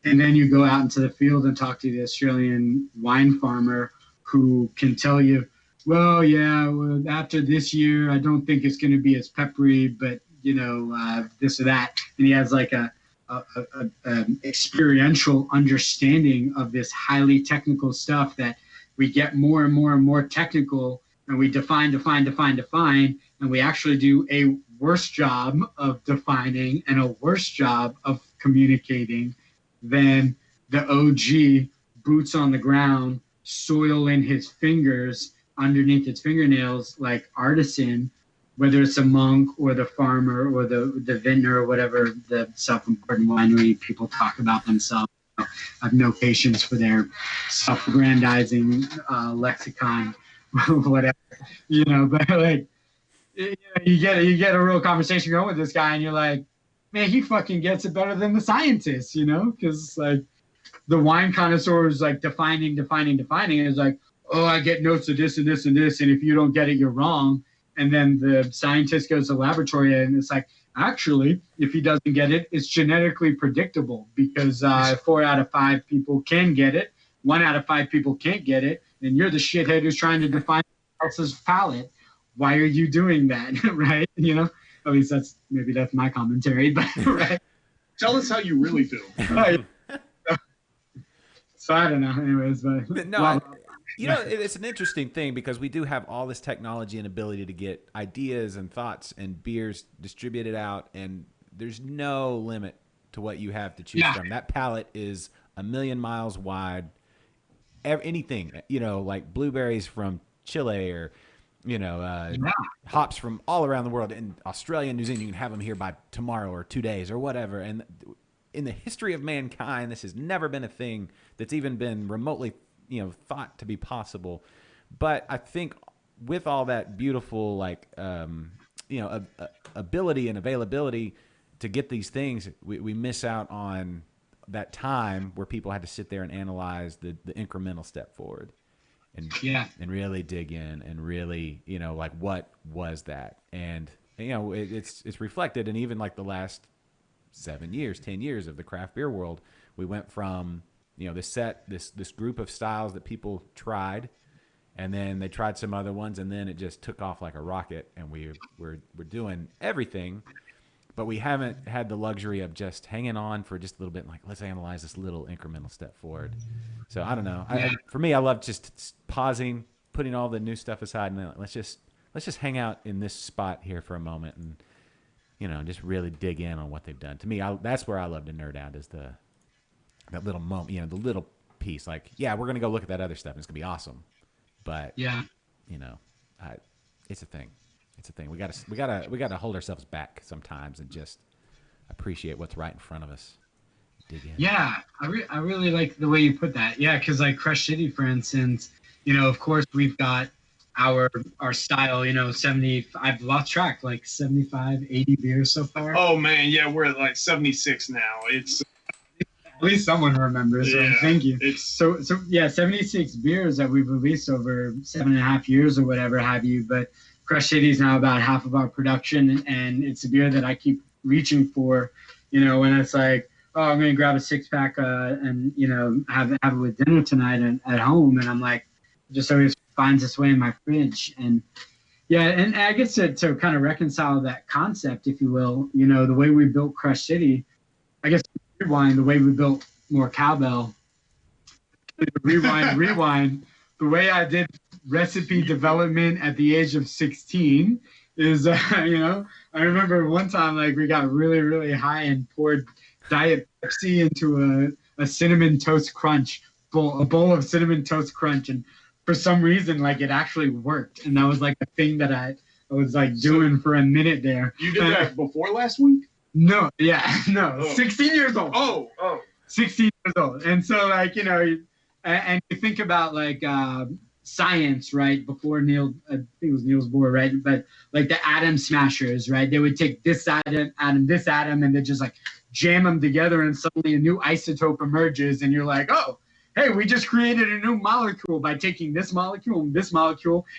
And then you go out into the field and talk to the Australian wine farmer who can tell you, well, yeah, after this year, I don't think it's going to be as peppery, but this or that, and he has like a experiential understanding of this highly technical stuff that we get more and more and more technical, and we define, and we actually do a worse job of defining and a worse job of communicating than the OG boots on the ground, soil in his fingers, underneath its fingernails, like artisan, whether it's a monk or the farmer or the vintner or whatever the self-important winery people talk about themselves. I have no patience for their self-aggrandizing lexicon, whatever, but like, you get a real conversation going with this guy, and you're like, man, he fucking gets it better than the scientists, because like the wine connoisseur is like defining, and it's like, oh, I get notes of this and this and this, and if you don't get it, you're wrong. And then the scientist goes to the laboratory, and it's like, actually, if he doesn't get it, it's genetically predictable, because 4 out of 5 people can get it, 1 out of 5 people can't get it, and you're the shithead who's trying to define someone else's palate. Why are you doing that, right? At least that's my commentary, but right. Tell us how you really feel. So I don't know. Anyways, but no, it's an interesting thing, because we do have all this technology and ability to get ideas and thoughts and beers distributed out, and there's no limit to what you have to choose from. That palette is 1,000,000 miles wide. Anything, like blueberries from Chile, or hops from all around the world. In Australia and New Zealand, you can have them here by tomorrow or 2 days or whatever. And in the history of mankind, this has never been a thing that's even been remotely, thought to be possible. But I think with all that beautiful, like, ability and availability to get these things, we miss out on that time where people had to sit there and analyze the incremental step forward. And really dig in and really, like, what was that? And, it's reflected in even like the last 7 years, 10 years of the craft beer world. We went from, this group of styles that people tried, and then they tried some other ones, and then it just took off like a rocket, and we're doing everything, but we haven't had the luxury of just hanging on for just a little bit, like, let's analyze this little incremental step forward. So I don't know. For me, I love just pausing, putting all the new stuff aside, and then let's just hang out in this spot here for a moment, and just really dig in on what they've done. To me, that's where I love to nerd out, is that little moment, the little piece. Like, we're gonna go look at that other stuff, and it's gonna be awesome. But it's a thing. It's a thing. We gotta hold ourselves back sometimes and just appreciate what's right in front of us. Dig in. Yeah, I really like the way you put that. Yeah, because like Crush City, for instance, of course we've got our style, 70, I've lost track, like 75, 80 beers so far. Oh man, yeah, we're at like 76 now. It's at least someone remembers. So thank you. It's so 76 beers that we've released over 7.5 years or whatever have you. But Crush City is now about half of our production, and it's a beer that I keep reaching for. When it's like, oh, I'm gonna grab a 6-pack and have it with dinner tonight at home, and I'm like, just always finds its way in my fridge. And and I guess to kind of reconcile that concept, if you will, the way we built Crush City, I guess rewind the way we built More Cowbell. Rewind. The way I did recipe development at the age of 16 is, I remember one time, like, we got really, really high and poured Diet Pepsi into a cinnamon toast crunch bowl, a bowl of cinnamon toast crunch, and for some reason, like, it actually worked, and that was like a thing that I was like doing for a minute there. You did that before last week? No, 16 years old. Oh, 16 years old, and so like and you think about like science, right? Before I think it was Niels Bohr, right? But like the atom smashers, right? They would take this atom, this atom, and they just like jam them together, and suddenly a new isotope emerges, and you're like, oh, hey, we just created a new molecule by taking this molecule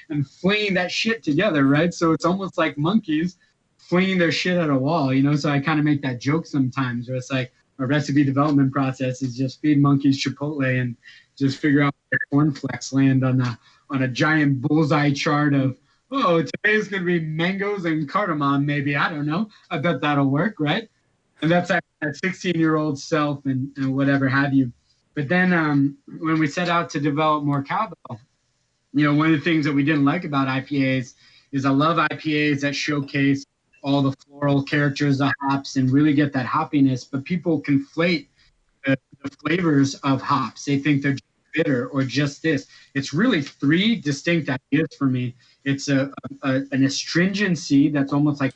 and flinging that shit together, right? So it's almost like monkeys flinging their shit at a wall, So I kind of make that joke sometimes, where it's like our recipe development process is just feed monkeys Chipotle and just figure out where cornflakes land on a giant bullseye chart of oh, today's going to be mangoes and cardamom, maybe. I don't know. I bet that'll work, right? And that's that 16-year-old self and whatever have you. But then when we set out to develop more cowbell, one of the things that we didn't like about IPAs is I love IPAs that showcase all the floral characters of hops and really get that hoppiness. But people conflate the flavors of hops. They think they're just bitter or just this. It's really three distinct ideas for me. It's an astringency that's almost like,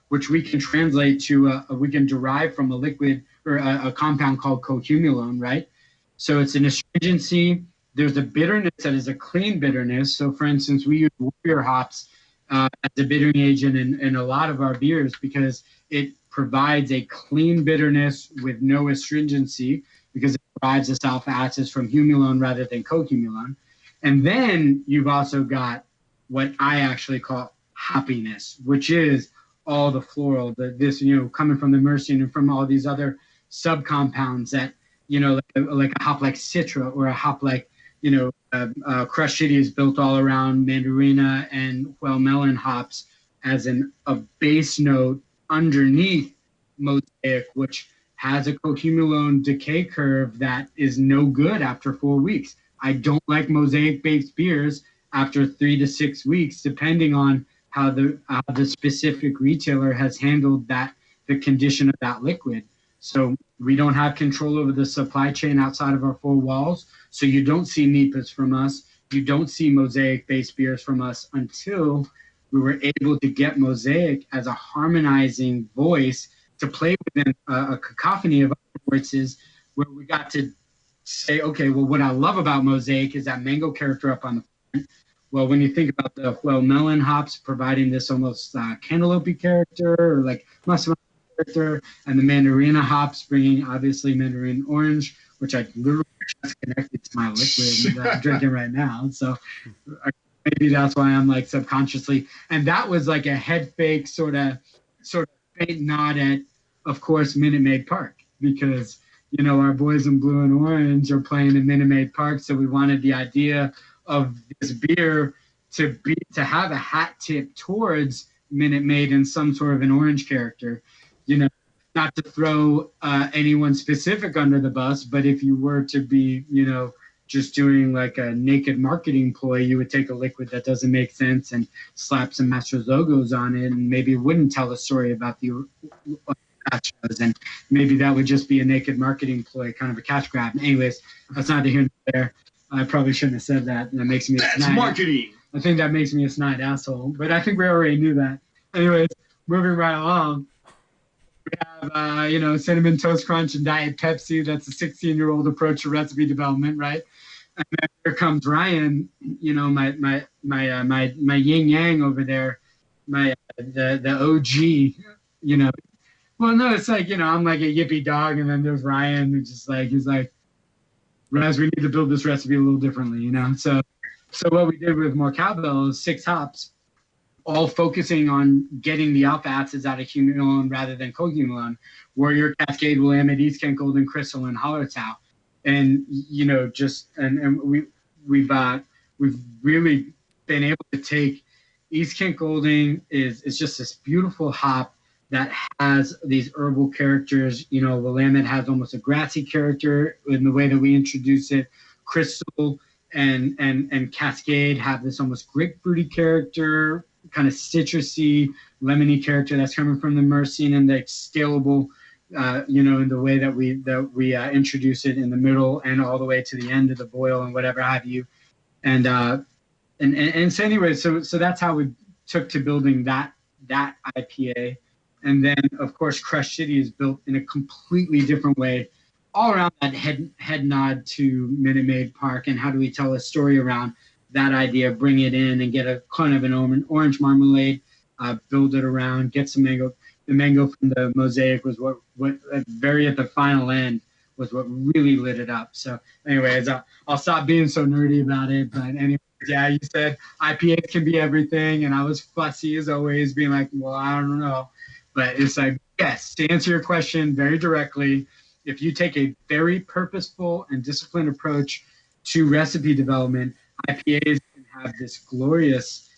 which we can translate to, we can derive from a liquid or a compound called cohumulone, right? So it's an astringency. There's a bitterness that is a clean bitterness. So, for instance, we use warrior hops as a bittering agent in a lot of our beers because it provides a clean bitterness with no astringency because it derives its alpha acids from humulone rather than cohumulone. And then you've also got what I actually call hoppiness, which is all the floral, coming from the myrcene and from all these other subcompounds that, like a hop like Citra or a hop like, Crush City is built all around Mandarina and Melon hops as a base note underneath Mosaic, which has a cohumulone decay curve that is no good after 4 weeks. I don't like Mosaic-based beers after 3 to 6 weeks, depending on how the specific retailer has handled the condition of that liquid. So we don't have control over the supply chain outside of our four walls. So you don't see NEPAs from us. You don't see Mosaic-based beers from us until we were able to get Mosaic as a harmonizing voice to play within a cacophony of other voices where we got to say, okay, well, what I love about Mosaic is that mango character up on the front. Well, when you think about the melon hops providing this almost cantaloupe character or like muscle character, and the mandarina hops bringing obviously mandarin orange, which I literally just connected to my liquid that I'm drinking right now. So maybe that's why I'm like subconsciously. And that was like a head fake sort of faint nod at, of course, Minute Maid Park, because our boys in blue and orange are playing in Minute Maid Park, so we wanted the idea of this beer to have a hat tip towards Minute Maid in some sort of an orange character. Not to throw anyone specific under the bus, but if you were to be, just doing like a naked marketing ploy, you would take a liquid that doesn't make sense and slap some Masters logos on it, and maybe it wouldn't tell a story about the Astros, and maybe that would just be a naked marketing ploy, kind of a cash grab. Anyways, that's not here nor there. I probably shouldn't have said that. That makes me That's marketing. I think that makes me a snide asshole, but I think we already knew that. Anyways, moving right along. We have, Cinnamon Toast Crunch and Diet Pepsi. That's a 16-year-old approach to recipe development, right? And then here comes Ryan, my yin yang over there, the OG, Well, no, it's like, I'm like a yippy dog, and then there's Ryan, who's just like, he's like, Raz, we need to build this recipe a little differently, So what we did with more cowbell is 6 hops, all focusing on getting the alpha acids out of humulone rather than cohumulone, Warrior, Cascade, Willamette, East Kent Golden, Crystal, and Hallertau. And, we've really been able to take East Kent Golden is just this beautiful hop that has these herbal characters. Willamette has almost a grassy character in the way that we introduce it. Crystal and Cascade have this almost grapefruity character, kind of citrusy, lemony character that's coming from the myrcene, and the scalable, in the way that we introduce it in the middle and all the way to the end of the boil and whatever have you. And so anyway, so that's how we took to building that IPA. And then, of course, Crush City is built in a completely different way, all around that head nod to Minute Maid Park, and how do we tell a story around that idea, bring it in and get a kind of an orange marmalade, build it around, get some mango. The mango from the Mosaic was what very at the final end was what really lit it up. So anyways, I'll stop being so nerdy about it. But anyways, yeah, you said IPAs can be everything, and I was fussy as always, being like, well, I don't know. But it's like, yes, to answer your question very directly, if you take a very purposeful and disciplined approach to recipe development, IPAs can have this glorious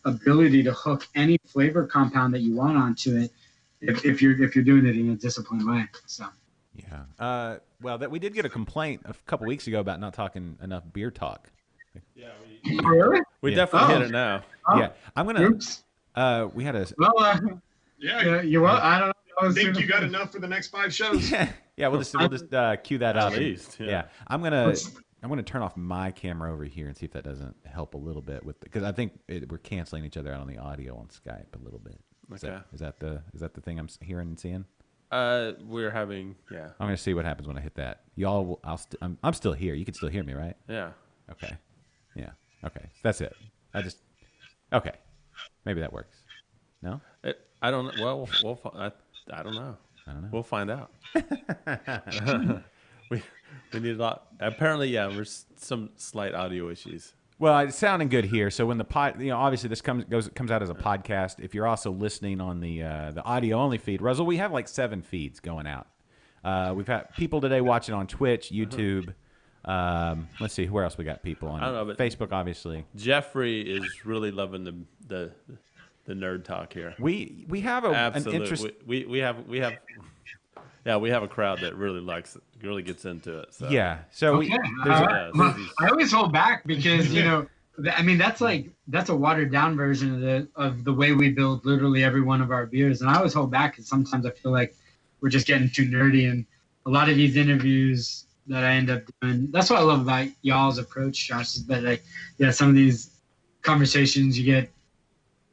ability to hook any flavor compound that you want onto it if you're doing it in a disciplined way. So yeah. Well, that we did get a complaint a couple weeks ago about not talking enough beer talk. Yeah, really? we definitely hit it now. Yeah, I'm gonna. Oops. We had a. Well, Yeah, you're well. I don't know. I think you got enough for the next 5 shows. Yeah, we'll just cue that up. At least, yeah. I'm gonna turn off my camera over here and see if that doesn't help a little bit with because I think we're canceling each other out on the audio on Skype a little bit. Okay. Is that the thing I'm hearing and seeing? We're having I'm gonna see what happens when I hit that. Y'all, I'm still here. You can still hear me, right? Yeah. Okay. Yeah. Okay. That's it. Okay. Maybe that works. No. I don't know. Well, I don't know. I don't know. We'll find out. we need a lot. Apparently, yeah. There's some slight audio issues. Well, it's sounding good here. So when the obviously this comes out as a podcast. If you're also listening on the audio only feed, Russell, we have like 7 feeds going out. We've had people today watching on Twitch, YouTube. Let's see where else we got people on. I don't know, but Facebook, obviously. Jeffrey is really loving the nerd talk here. We have an interest. We have a crowd that really gets into it. So. Yeah. So okay. I always hold back because I mean that's a watered down version of the way we build literally every one of our beers, and I always hold back because sometimes I feel like we're just getting too nerdy, and a lot of these interviews that I end up doing. That's what I love about y'all's approach, Josh, is that some of these conversations you get,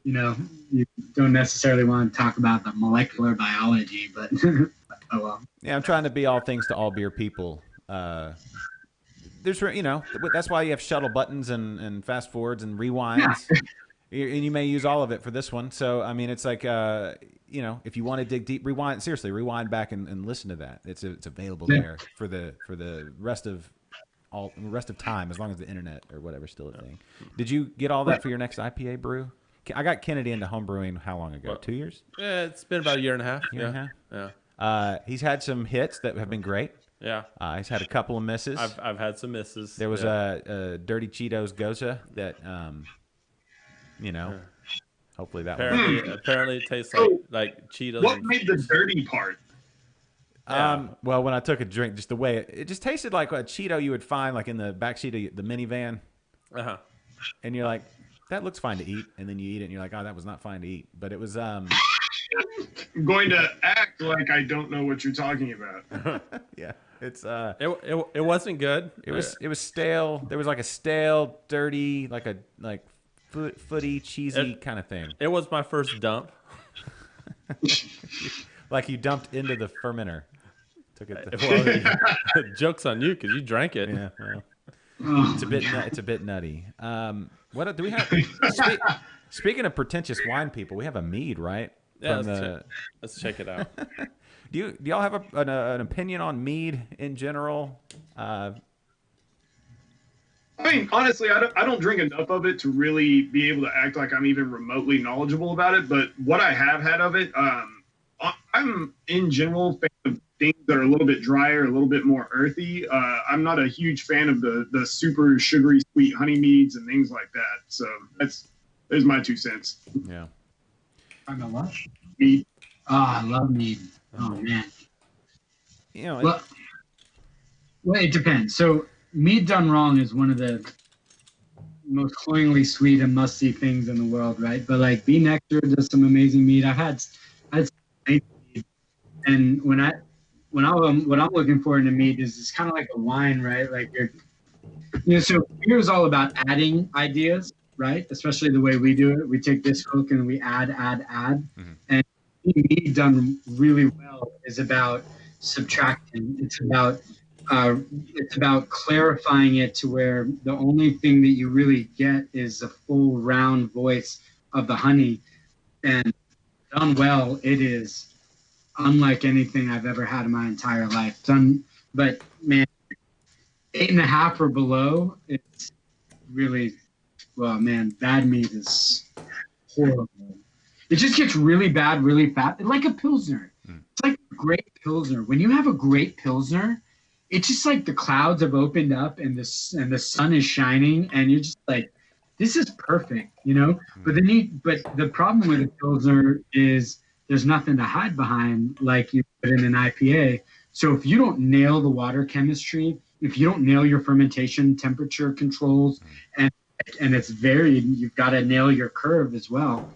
you don't necessarily want to talk about the molecular biology, but oh well. Yeah, I'm trying to be all things to all beer people. There's that's why you have shuttle buttons and fast forwards and rewinds. Yeah. And you may use all of it for this one. So I mean, it's like if you want to dig deep, rewind back and listen to that. It's available there for the rest of time, as long as the internet or whatever still a thing. Did you get all that for your next IPA brew? I got Kennedy into homebrewing how long ago? 2 years? Yeah, it's been about a year and a half. Year and a half? Yeah. He's had some hits that have been great. Yeah. He's had a couple of misses. I've had some misses. There was a Dirty Cheetos Goza that, hopefully that apparently it tastes like Cheetos. What made the dirty part? Well, when I took a drink, just the way it just tasted like a Cheeto you would find like in the backseat of the minivan. Uh-huh. And you're like, that looks fine to eat, and then you eat it, and you're like, oh, that was not fine to eat. But it was. I'm going to act like I don't know what you're talking about. Yeah, it's. It wasn't good. It was stale. There was like a stale, dirty, like footy, cheesy kind of thing. It was my first dump. Like you dumped into the fermenter. Took it. Well, joke's on you because you drank it. Yeah. Well. It's a bit nutty. What do we have? Speaking of pretentious wine people, we have a mead, right? Yeah, let's check it out. Do y'all have an opinion on mead in general? I mean, honestly, I don't drink enough of it to really be able to act like I'm even remotely knowledgeable about it. But what I have had of it, I'm in general fan of things that are a little bit drier, a little bit more earthy. I'm not a huge fan of the super sugary sweet honey meads and things like that. So there's my 2 cents. Yeah. I'm a what? Mead. Oh, I love mead. Oh man. Well, it depends. So mead done wrong is one of the most cloyingly sweet and musty things in the world, right? But like Bee Nectar does some amazing mead. I've had some mead, and what I'm looking for in a mead is it's kind of like a wine, right? Like so beer is all about adding ideas, right? Especially the way we do it. We take this hook and we add. Mm-hmm. And mead done really well is about subtracting. It's about clarifying it to where the only thing that you really get is the full round voice of the honey. And done well, it is unlike anything I've ever had in my entire life. But man, 8.5 or below, it's really, well, man, bad meat is horrible. It just gets really bad, really fast. Like a Pilsner. It's like a great Pilsner. When you have a great Pilsner, it's just like the clouds have opened up and the sun is shining, and you're just like, this is perfect, you know. But the problem with a Pilsner is there's nothing to hide behind like you put in an IPA. So if you don't nail the water chemistry, if you don't nail your fermentation temperature controls, and it's varied, you've got to nail your curve as well.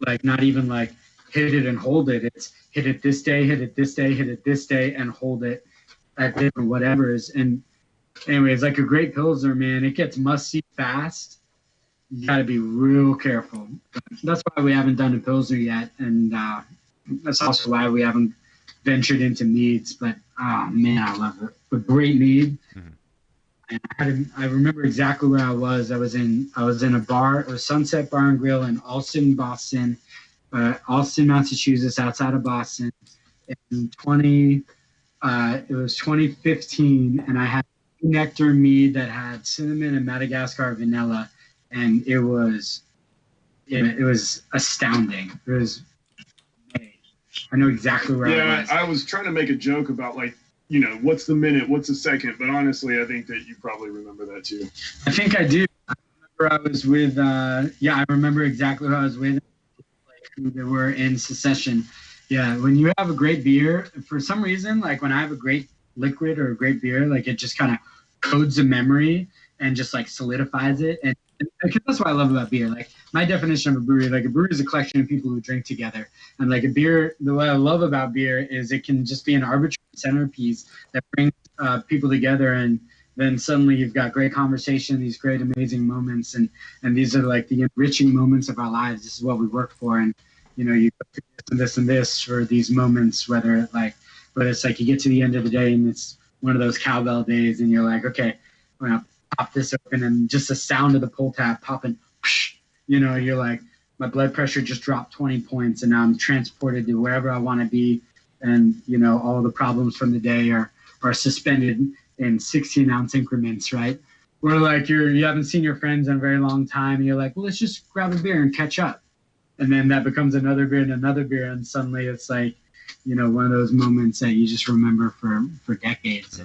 Like not even like hit it and hold it. It's hit it this day, hit it this day, hit it this day, and hold it at different whatevers. And anyways, like a great Pilsner, man, it gets musty fast. You got to be real careful. That's why we haven't done a Pilsner yet, and that's also why we haven't ventured into meads. But oh man, I love it. A great mead. And I remember exactly where I was. I was in a bar, a Sunset Bar and Grill in Allston, Massachusetts, outside of Boston. In it was 2015, and I had nectar mead that had cinnamon and Madagascar vanilla, and it was astounding. It was, I know exactly where I was. Yeah, I was trying to make a joke about like, you know, what's the minute, what's the second, but honestly, I think that you probably remember that too. I think I do. I remember I was with, I remember exactly who I was with, like who they were in succession. Yeah, when you have a great beer, for some reason, like when I have a great liquid or a great beer, like it just kind of codes a memory and just like solidifies it. And that's what I love about beer. Like my definition of a brewery is a collection of people who drink together. And like a beer, the way I love about beer is it can just be an arbitrary centerpiece that brings people together, and then suddenly you've got great conversation, these great amazing moments, and these are like the enriching moments of our lives. This is what we work for, and you know, you go through this and this for these moments, whether it's like you get to the end of the day and it's one of those cowbell days, and you're like, okay, I'm gonna pop this open, and just the sound of the pull tab popping, whoosh, you know, you're like, my blood pressure just dropped 20 points, and now I'm transported to wherever I want to be, and you know, all the problems from the day are suspended in 16-ounce increments, right? Where like you haven't seen your friends in a very long time, and you're like, well, let's just grab a beer and catch up, and then that becomes another beer, and suddenly it's like, you know, one of those moments that you just remember for decades.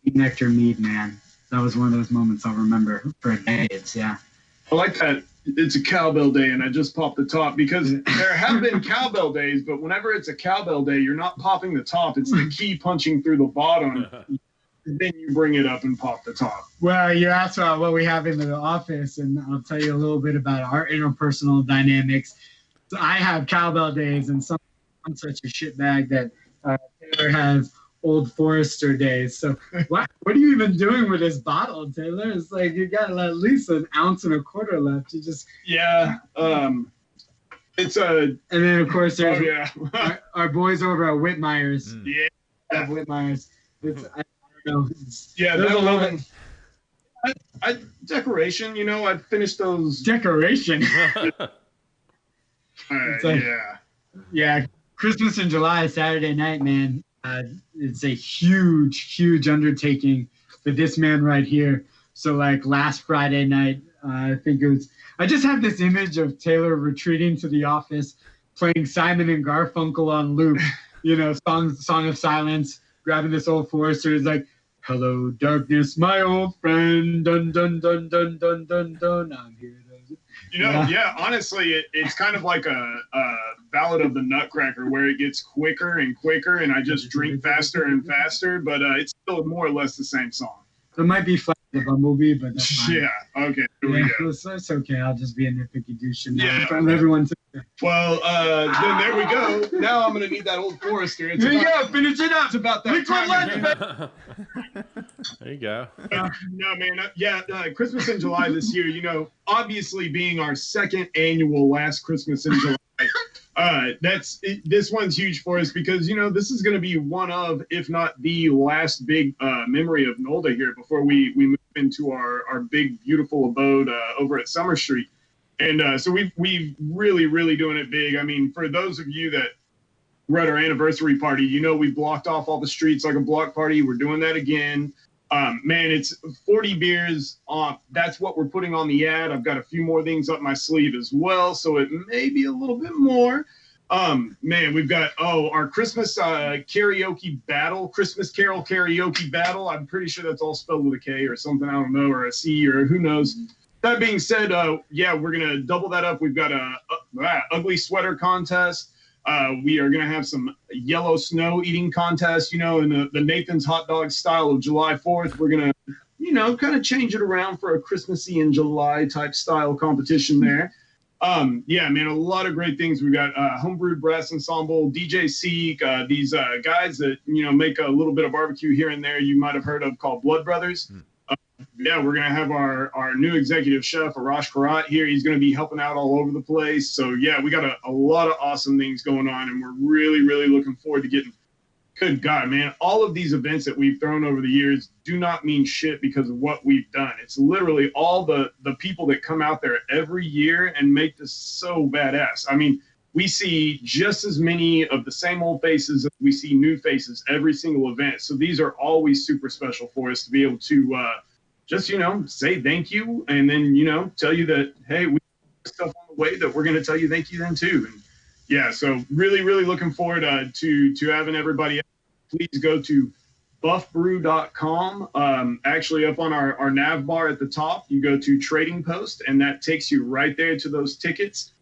Nectar mead, man, that was one of those moments I'll remember for decades. Yeah, I like that. It's a cowbell day, and I just popped the top, because there have been cowbell days, but whenever it's a cowbell day, you're not popping the top. It's the key punching through the bottom. Then you bring it up and pop the top. Well, you asked about what we have in the office, and I'll tell you a little bit about our interpersonal dynamics. So I have cowbell days, and I'm such a shitbag that Taylor has Old Forester days. So what are you even doing with this bottle, Taylor? It's like you got at least an ounce and a quarter left. You just it's a, and then of course there's our boys over at Whitmeyer's. Yeah, Whitmeyer's. It's, I don't know. There's a little bit. Decoration. You know, I finished those decoration. Yeah. Christmas in July, Saturday night, man. It's a huge undertaking for this man right here. So like last Friday night, I think it was, I just have this image of Taylor retreating to the office, playing Simon and Garfunkel on loop, you know, Song of Silence, grabbing this Old Forester. It's like, hello, darkness, my old friend, dun, dun, dun, dun, dun, dun, dun, I'm here. You know, honestly, it's kind of like a Ballad of the Nutcracker, where it gets quicker and quicker, and I just drink faster and faster, but it's still more or less the same song. It might be Flight of the Bumblebee, but that's fine. Yeah, okay. Here we go. It's okay. I'll just be a nitpicky douche and in front of everyone. Well, then there we go. Now I'm going to need that Old Forester. There you go. Finish it up. It's about that time. There you go. No, man. Christmas in July this year, you know, obviously being our second annual Last Christmas in July, this one's huge for us, because, you know, this is going to be one of, if not the last big memory of Nolda here before we move into our big, beautiful abode over at Summer Street. And so we've really doing it big. I mean, for those of you that were at our anniversary party, you know, we blocked off all the streets like a block party. We're doing that again. Man, it's 40 beers off. That's what we're putting on the ad. I've got a few more things up my sleeve as well, so it may be a little bit more. Man, we've got, our Christmas karaoke battle, Christmas Carol karaoke battle. I'm pretty sure that's all spelled with a K or something. I don't know, or a C, or who knows. that being said, yeah, we're gonna double that up. We've got a ugly sweater contest. We are gonna have some yellow snow eating contest. You know, in the Nathan's hot dog style of July 4th. We're gonna, you know, kind of change it around for a Christmassy in July type style competition there. Yeah, man, a lot of great things. We've got Homebrewed Brass Ensemble, DJ Seek, these guys that, you know, make a little bit of barbecue here and there you might have heard of called Blood Brothers. Yeah, we're going to have our new executive chef, Arash Karat, here. He's going to be helping out all over the place. So, yeah, we got a lot of awesome things going on, and we're really, really looking forward to getting. Good God, man. All of these events that we've thrown over the years do not mean shit because of what we've done. It's literally all the people that come out there every year and make this so badass. I mean, we see just as many of the same old faces as we see new faces every single event. So these are always super special for us to be able to just, you know, say thank you and then, you know, tell you that, hey, we have stuff on the way that we're going to tell you thank you then too. And yeah, so really, really looking forward to having everybody. Please go to buffbrew.com. Actually, up on our nav bar at the top, you go to Trading Post, and that takes you right there to those tickets.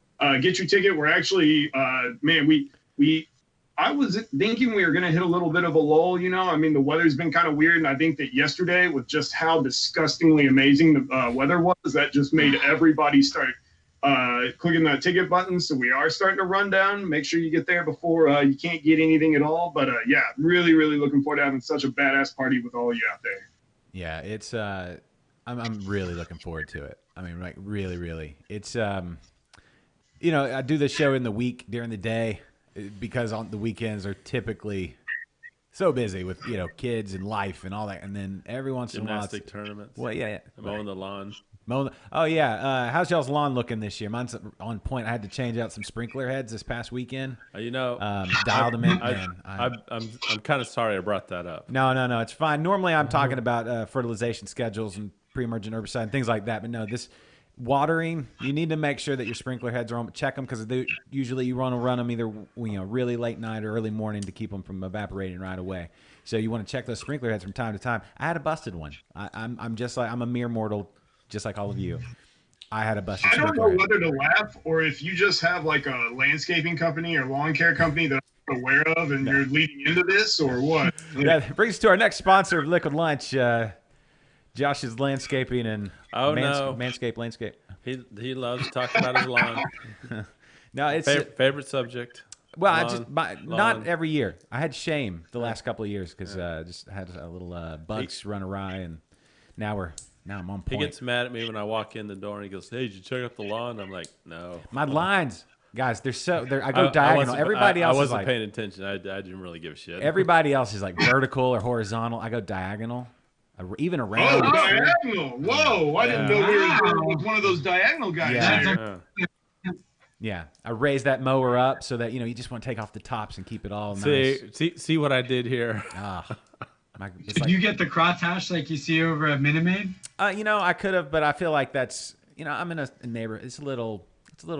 Get your ticket. We're actually, man, I was thinking we were going to hit a little bit of a lull, you know. I mean, the weather's been kind of weird, and I think that yesterday, with just how disgustingly amazing the weather was, that just made everybody start clicking that ticket button. So we are starting to run down. Make sure you get there before you can't get anything at all. But yeah, really, really looking forward to having such a badass party with all of you out there. Yeah, it's I'm really looking forward to it. I mean, like really, really. It's you know, I do the show in the week during the day because on the weekends are typically so busy with, you know, kids and life and all that, and then every once in a while, gymnastic tournaments. Well, yeah, mowing the lawn. Oh yeah, how's y'all's lawn looking this year? Mine's on point. I had to change out some sprinkler heads this past weekend. You know, dialed them in. I'm kind of sorry I brought that up. No, it's fine. Normally I'm talking about fertilization schedules and pre-emergent herbicide and things like that, but no, this watering, you need to make sure that your sprinkler heads are on. Check them because usually you want to run them either, you know, really late night or early morning to keep them from evaporating right away. So you want to check those sprinkler heads from time to time. I had a busted one. I'm just like, I'm a mere mortal. Just like all of you, I had a busted. I don't know whether to laugh or if you just have like a landscaping company or lawn care company that I'm aware of, and you're leading into this, or what? That brings us to our next sponsor of Liquid Lunch, Josh's Landscaping and Manscaped Landscape. He loves talking about his lawn. No, it's favorite subject. Well, not every year. I had shame the last couple of years because just had a little bugs run awry, and now I'm on point. He gets mad at me when I walk in the door and he goes, "Hey, did you check out the lawn?" I'm like, "No." My lines, guys, I go diagonal. Everybody else I wasn't is paying attention. I didn't really give a shit. Everybody else is like vertical or horizontal. I go diagonal, even around. Oh, diagonal! Whoa, I didn't know we were one of those diagonal guys. Yeah, I raise that mower up so that, you know, you just want to take off the tops and keep it all nice. See what I did here. Did you get the crotch like you see over at Minute Maid? You know, I could have, but I feel like that's, you know, I'm in a neighborhood. It's a little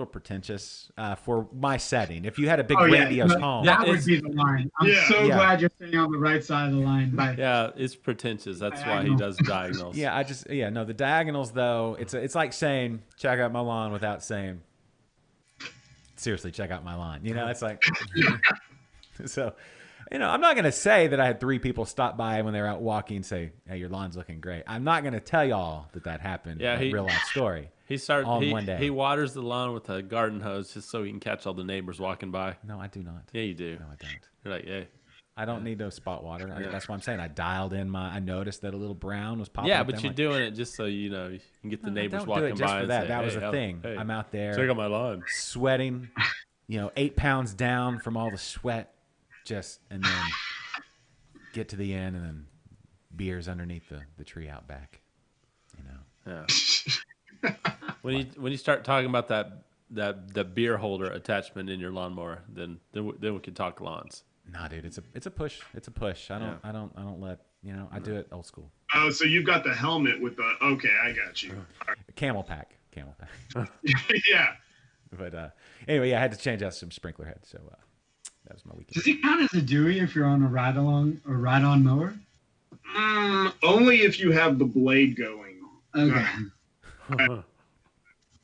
pretentious for my setting. If you had a big grandiose home, that would be the line. I'm so glad you're staying on the right side of the line. Yeah, it's pretentious. That's why he does diagonals. No, the diagonals though. It's like saying check out my lawn without saying seriously check out my lawn. You know, it's like so. You know, I'm not going to say that I had 3 people stop by when they were out walking and say, "Hey, your lawn's looking great." I'm not going to tell y'all that happened. Yeah, real life story. One day. He waters the lawn with a garden hose just so he can catch all the neighbors walking by. No, I do not. Yeah, you do. No, I don't. You're like, hey. I don't need no spot water. That's what I'm saying. I dialed in I noticed that a little brown was popping. Yeah, but you're doing it just so you know you can get the neighbors walking by. And that was a thing. Hey, I'm out there. Check out my lawn. Sweating, 8 pounds down from all the sweat, and then get to the end, and then beers underneath the tree out back. You know. Yeah. when you start talking about that beer holder attachment in your lawnmower, then we can talk lawns. Nah, dude, it's a push. It's a push. I don't let, I do it old school. Oh, so you've got the helmet with the, okay, I got you. Camel pack. Yeah. But anyway, I had to change out some sprinkler heads, so that was my weekend. Does it count as a Dewey if you're on a ride-along or ride-on mower? Only if you have the blade going. Okay.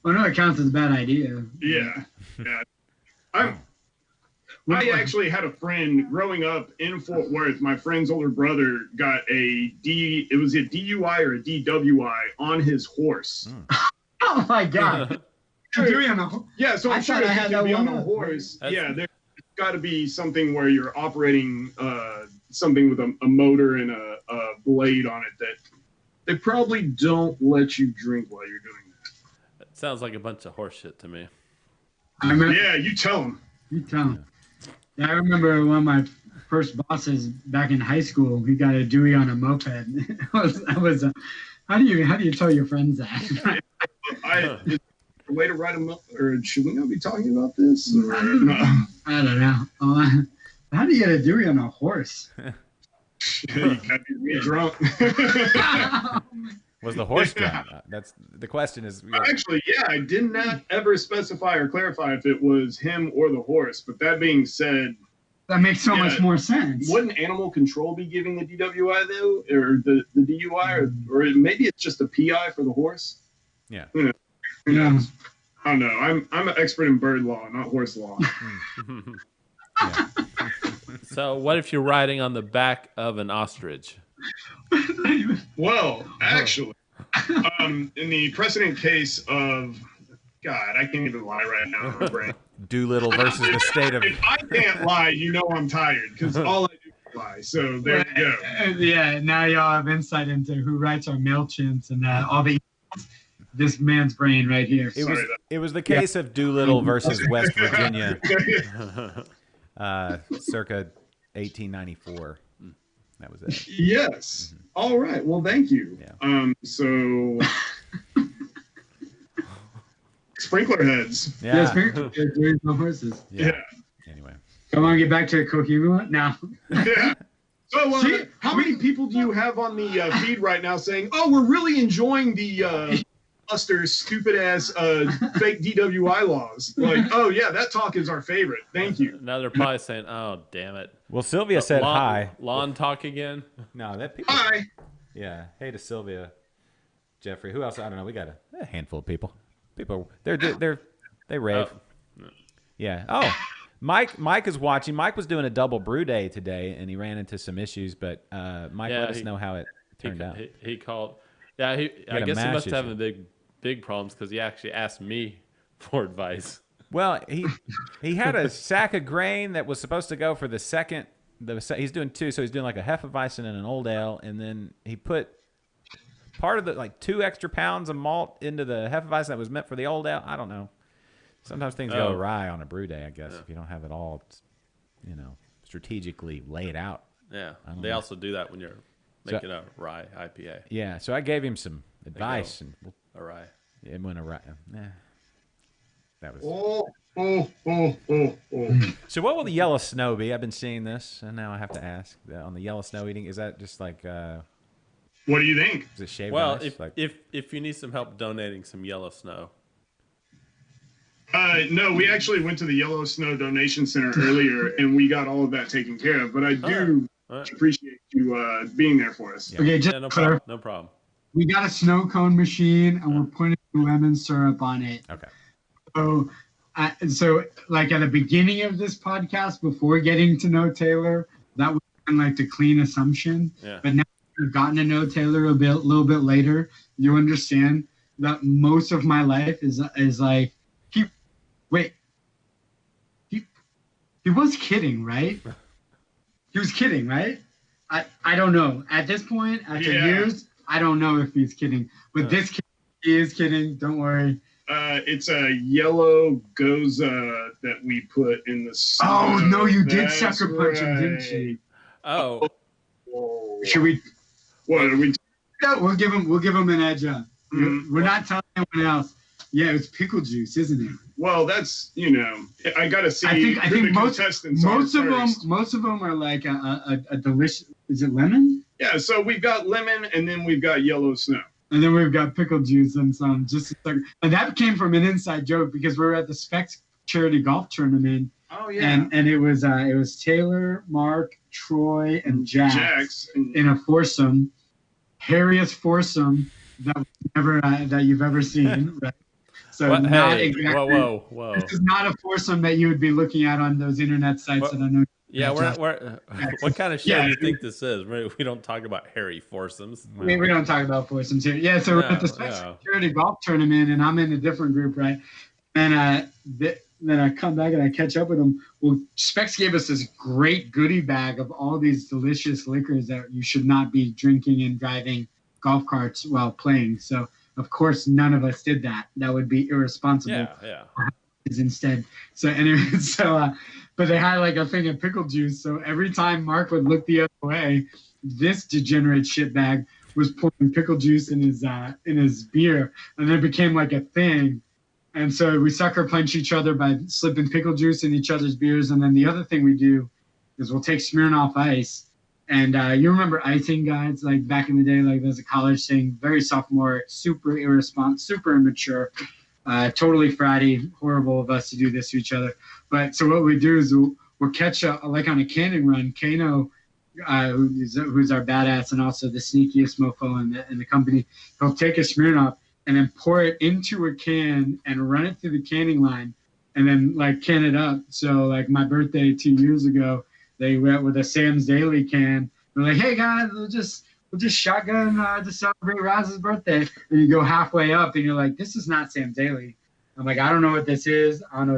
Oh no, it counts as a bad idea. Yeah. I actually had a friend growing up in Fort Worth. My friend's older brother got it was a DUI or a DWI on his horse. Oh my God. Yeah, so I'm sure if you can be on a horse, there's got to be something where you're operating something with a motor and a blade on it that they probably don't let you drink while you're doing that. It sounds like a bunch of horse shit to me. Yeah, you tell them. You tell them. Yeah, I remember one of my first bosses back in high school. He got a Dewey on a moped. How do you tell your friends that? It's a way to write them up, or should we not be talking about this? I don't know. How do you get a Dewey on a horse? You gotta be drunk. Was the horse drunk? That's the question. Actually, I did not ever specify or clarify if it was him or the horse. But that being said, that makes so much more sense. Wouldn't animal control be giving the DWI though, or the DUI, or maybe it's just a PI for the horse? Yeah. Yeah. I don't know. I'm an expert in bird law, not horse law. Yeah. So, what if you're riding on the back of an ostrich? Well, actually, in the precedent case of God, I can't even lie right now in my brain. Doolittle versus the state of. If I can't lie, you know I'm tired because all I do is lie. So there we go. Yeah, now y'all have insight into who writes our MailChimps and all the. This man's brain right here. It was the case of Doolittle versus West Virginia, circa 1894. That was it. Yes. Mm-hmm. All right. Well, thank you. Yeah. So sprinkler heads. Yeah, sprinkler heads. No horses. Yeah. Anyway. Come on, get back to Coquimbo now. Yeah. So, how many people do you have on the feed right now saying, "Oh, we're really enjoying the Buster's stupid ass fake DWI laws"? Like, oh yeah, that talk is our favorite. Thank you. Now they're probably saying, "Oh, damn it." Well, Sylvia said hi. Lawn talk again? No, that people. Hi. Yeah. Hey to Sylvia, Jeffrey. Who else? I don't know. We got a handful of people. They rave. Oh. Yeah. Oh, Mike is watching. Mike was doing a double brew day today, and he ran into some issues. But Mike, let us know how it turned out. He called. Yeah, I guess he must have a big problems because he actually asked me for advice. Well, he had a sack of grain that was supposed to go for the second. He's doing two, so he's doing like a Hefeweizen and an Old Ale, and then he put part of the 2 extra pounds of malt into the Hefeweizen that was meant for the Old Ale. I don't know. Sometimes things go awry on a brew day, I guess, if you don't have it all, strategically laid out. Yeah, they also do that when you're making a rye IPA. Yeah, so I gave him some advice. A rye. It went a rye. That was. So what will the yellow snow be? I've been seeing this, and now I have to ask. On the yellow snow eating, is that just like... what do you think? Is it shaved Well, ice? if you need some help donating some yellow snow. No, we actually went to the Yellow Snow Donation Center earlier, and we got all of that taken care of. But I do appreciate you being there for us. Yeah. Okay, just no problem. We got a snow cone machine, and we're putting lemon syrup on it. Okay. So like at the beginning of this podcast, before getting to know Taylor, that was kind of like the clean assumption. Yeah. But now you've gotten to know Taylor a little bit later, you understand that most of my life is like he was kidding, right? He was kidding, right? I don't know. At this point, after years, I don't know if he's kidding. But this kid, he is kidding. Don't worry. It's a yellow Goza that we put in the snow. Oh, no, you did sucker punch him, didn't you? Oh. Should we? What are we? No, we'll give him an edge up. We're not telling anyone else. Yeah, it's pickle juice, isn't it? Well, that's I gotta see. I think most of them are like a delicious. Is it lemon? Yeah, so we've got lemon, and then we've got yellow snow. And then we've got pickle juice and some and that came from an inside joke because we were at the Specs charity golf tournament. Oh yeah. And it was Taylor, Mark, Troy, and Jax in a foursome, hairiest foursome that you've ever seen. Right? So What? not Hey, exactly. whoa. This is not a foursome that you would be looking at on those internet sites What? that I know. Yeah, Josh- what kind of show Yeah, do you think this is? We don't talk about hairy foursomes. we don't talk about foursomes here. Yeah, so we're at the No, Special yeah. Security Golf Tournament, and I'm in a different group, right? And then I come back and I catch up with them. Well, Specs gave us this great goodie bag of all these delicious liquors that you should not be drinking and driving golf carts while playing. So, of course, none of us did that. That would be irresponsible. Yeah. Instead. So anyway, but they had like a thing of pickle juice. So every time Mark would look the other way, this degenerate shitbag was pouring pickle juice in his beer, and then it became like a thing. And so we sucker punch each other by slipping pickle juice in each other's beers. And then the other thing we do is we'll take Smirnoff Ice. And you remember icing, guys, like back in the day, like there's a college thing, very sophomore, super irresponsible, super immature. Totally fratty, horrible of us to do this to each other. But so what we do is we'll catch like on a canning run. Kano, who's our badass and also the sneakiest mofo in the company, he'll take a Smirnoff and then pour it into a can and run it through the canning line, and then like can it up. So like my birthday 2 years ago, they went with a Sam's Daily can. They're like, hey guys, we'll just shotgun to celebrate Raz's birthday. And you go halfway up and you're like, this is not Sam Daly. I'm like, I don't know what this is. And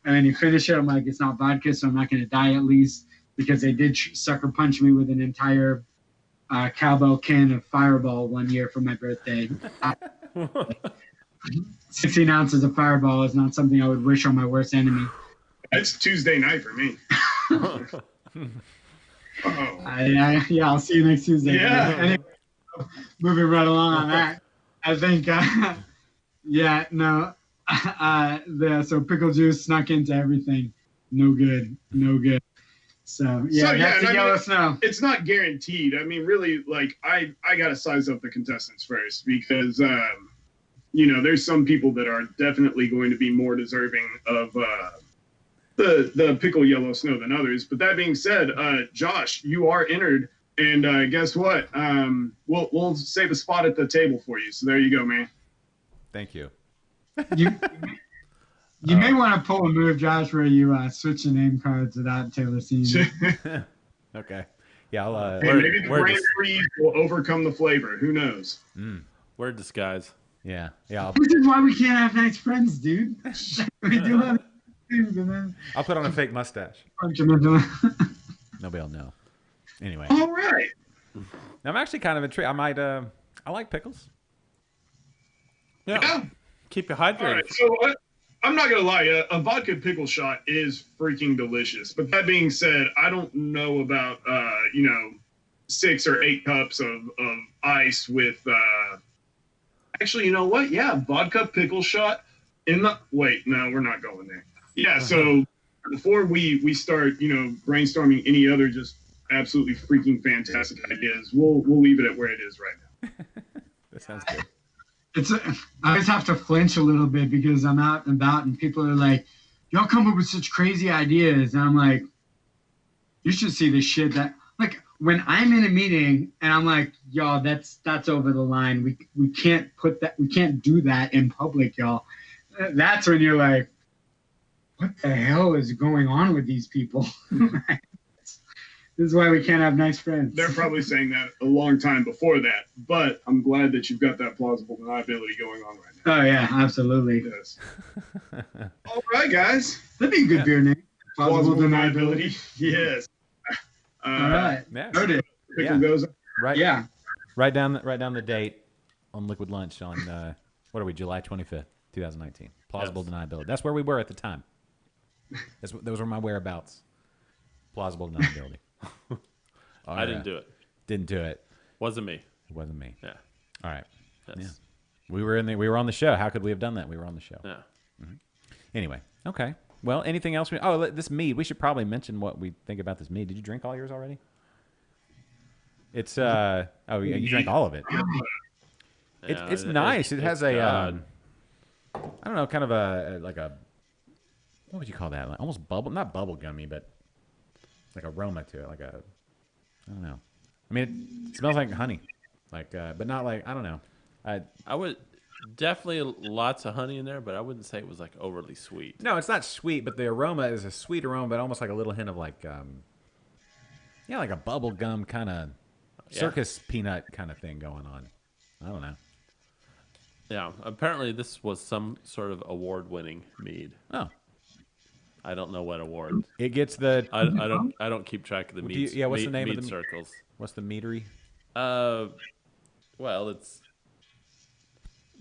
then you finish it. I'm like, it's not vodka, so I'm not going to die at least, because they did sucker punch me with an entire cowbell can of Fireball one year for my birthday. 16 ounces of Fireball is not something I would wish on my worst enemy. It's Tuesday night for me. Yeah, I'll see you next Tuesday. Yeah. Anyway, moving right along on that, I think, so pickle juice snuck into everything. No good. So that's the yellow snow. It's not guaranteed. I mean, really, like I got to size up the contestants first, because there's some people that are definitely going to be more deserving of the pickle yellow snow than others. But that being said, Josh, you are entered, and guess what? We'll save a spot at the table for you. So there you go, man. Thank you. You may want to pull a move, Josh, where you switch the name cards without Taylor seeing it. Okay. Yeah, I'll. Maybe the brand freeze will overcome the flavor. Who knows? We're disguise. Yeah. This is why we can't have nice friends, dude. We do have things, and then I'll put on a fake mustache. Nobody will know. Anyway. All right. I'm actually kind of intrigued. I might. I like pickles. Yeah. Keep you hydrated. All right. So I'm not gonna lie. A vodka pickle shot is freaking delicious. But that being said, I don't know about 6 or 8 cups of ice with. Actually, you know what? Yeah, vodka pickle shot in the. Wait, no, we're not going there. Yeah. So before we start, brainstorming any other just absolutely freaking fantastic ideas, we'll leave it at where it is right now. That sounds good. I always have to flinch a little bit because I'm out and about and people are like, y'all come up with such crazy ideas. And I'm like, you should see the shit that, like, when I'm in a meeting and I'm like, y'all, that's over the line. We can't do that in public, y'all. That's when you're like, what the hell is going on with these people? This is why we can't have nice friends. They're probably saying that a long time before that, but I'm glad that you've got that plausible deniability going on right now. Oh, yeah, absolutely. Yes. All right, guys. That'd be a good beer name. Plausible deniability. Yes. All right. Yeah. Noted. Pickle goes. Right. Yeah. Write down the date on Liquid Lunch on what are we? July 25th, 2019. Plausible deniability. That's where we were at the time. Those were my whereabouts. Plausible deniability. I didn't do it. Didn't do it. Wasn't me. It wasn't me. Yeah. All right. Yes. Yeah. We were on the show. How could we have done that? We were on the show. Yeah. Mm-hmm. Anyway. Okay. Well, anything else? This mead. We should probably mention what we think about this mead. Did you drink all yours already? It's you drank all of it. It's nice. It has a I don't know, kind of a what would you call that? Like almost not bubble gummy, but like aroma to it, like I don't know. I mean, it smells like honey, like but not like I don't know. I would. definitely lots of honey in there, but I wouldn't say it was like overly sweet. No, it's not sweet, but the aroma is a sweet aroma, but almost like a little hint of like, like a bubble gum kind of circus peanut kind of thing going on. I don't know. Yeah, apparently this was some sort of award-winning mead. Oh, I don't know what award. it gets the. I don't keep track of the mead. What's the name of mead the circles? What's the meadery? Well, it's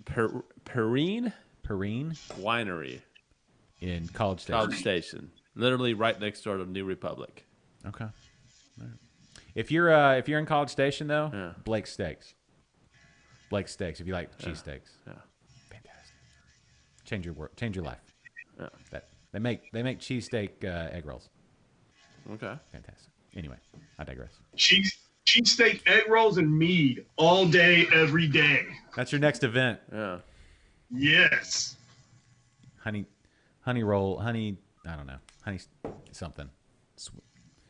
Perrine Winery In College Station. College Station, literally right next door to New Republic. Okay. Right. If you're in College Station though, Blake's Steaks. Blake's Steaks. If you like cheesesteaks, fantastic. Change your life. Yeah. They make cheesesteak egg rolls. Okay. Fantastic. Anyway, I digress. Cheesesteak, egg rolls, and mead all day, every day. That's your next event. Yeah. Yes. Honey roll, honey. I don't know. Honey something.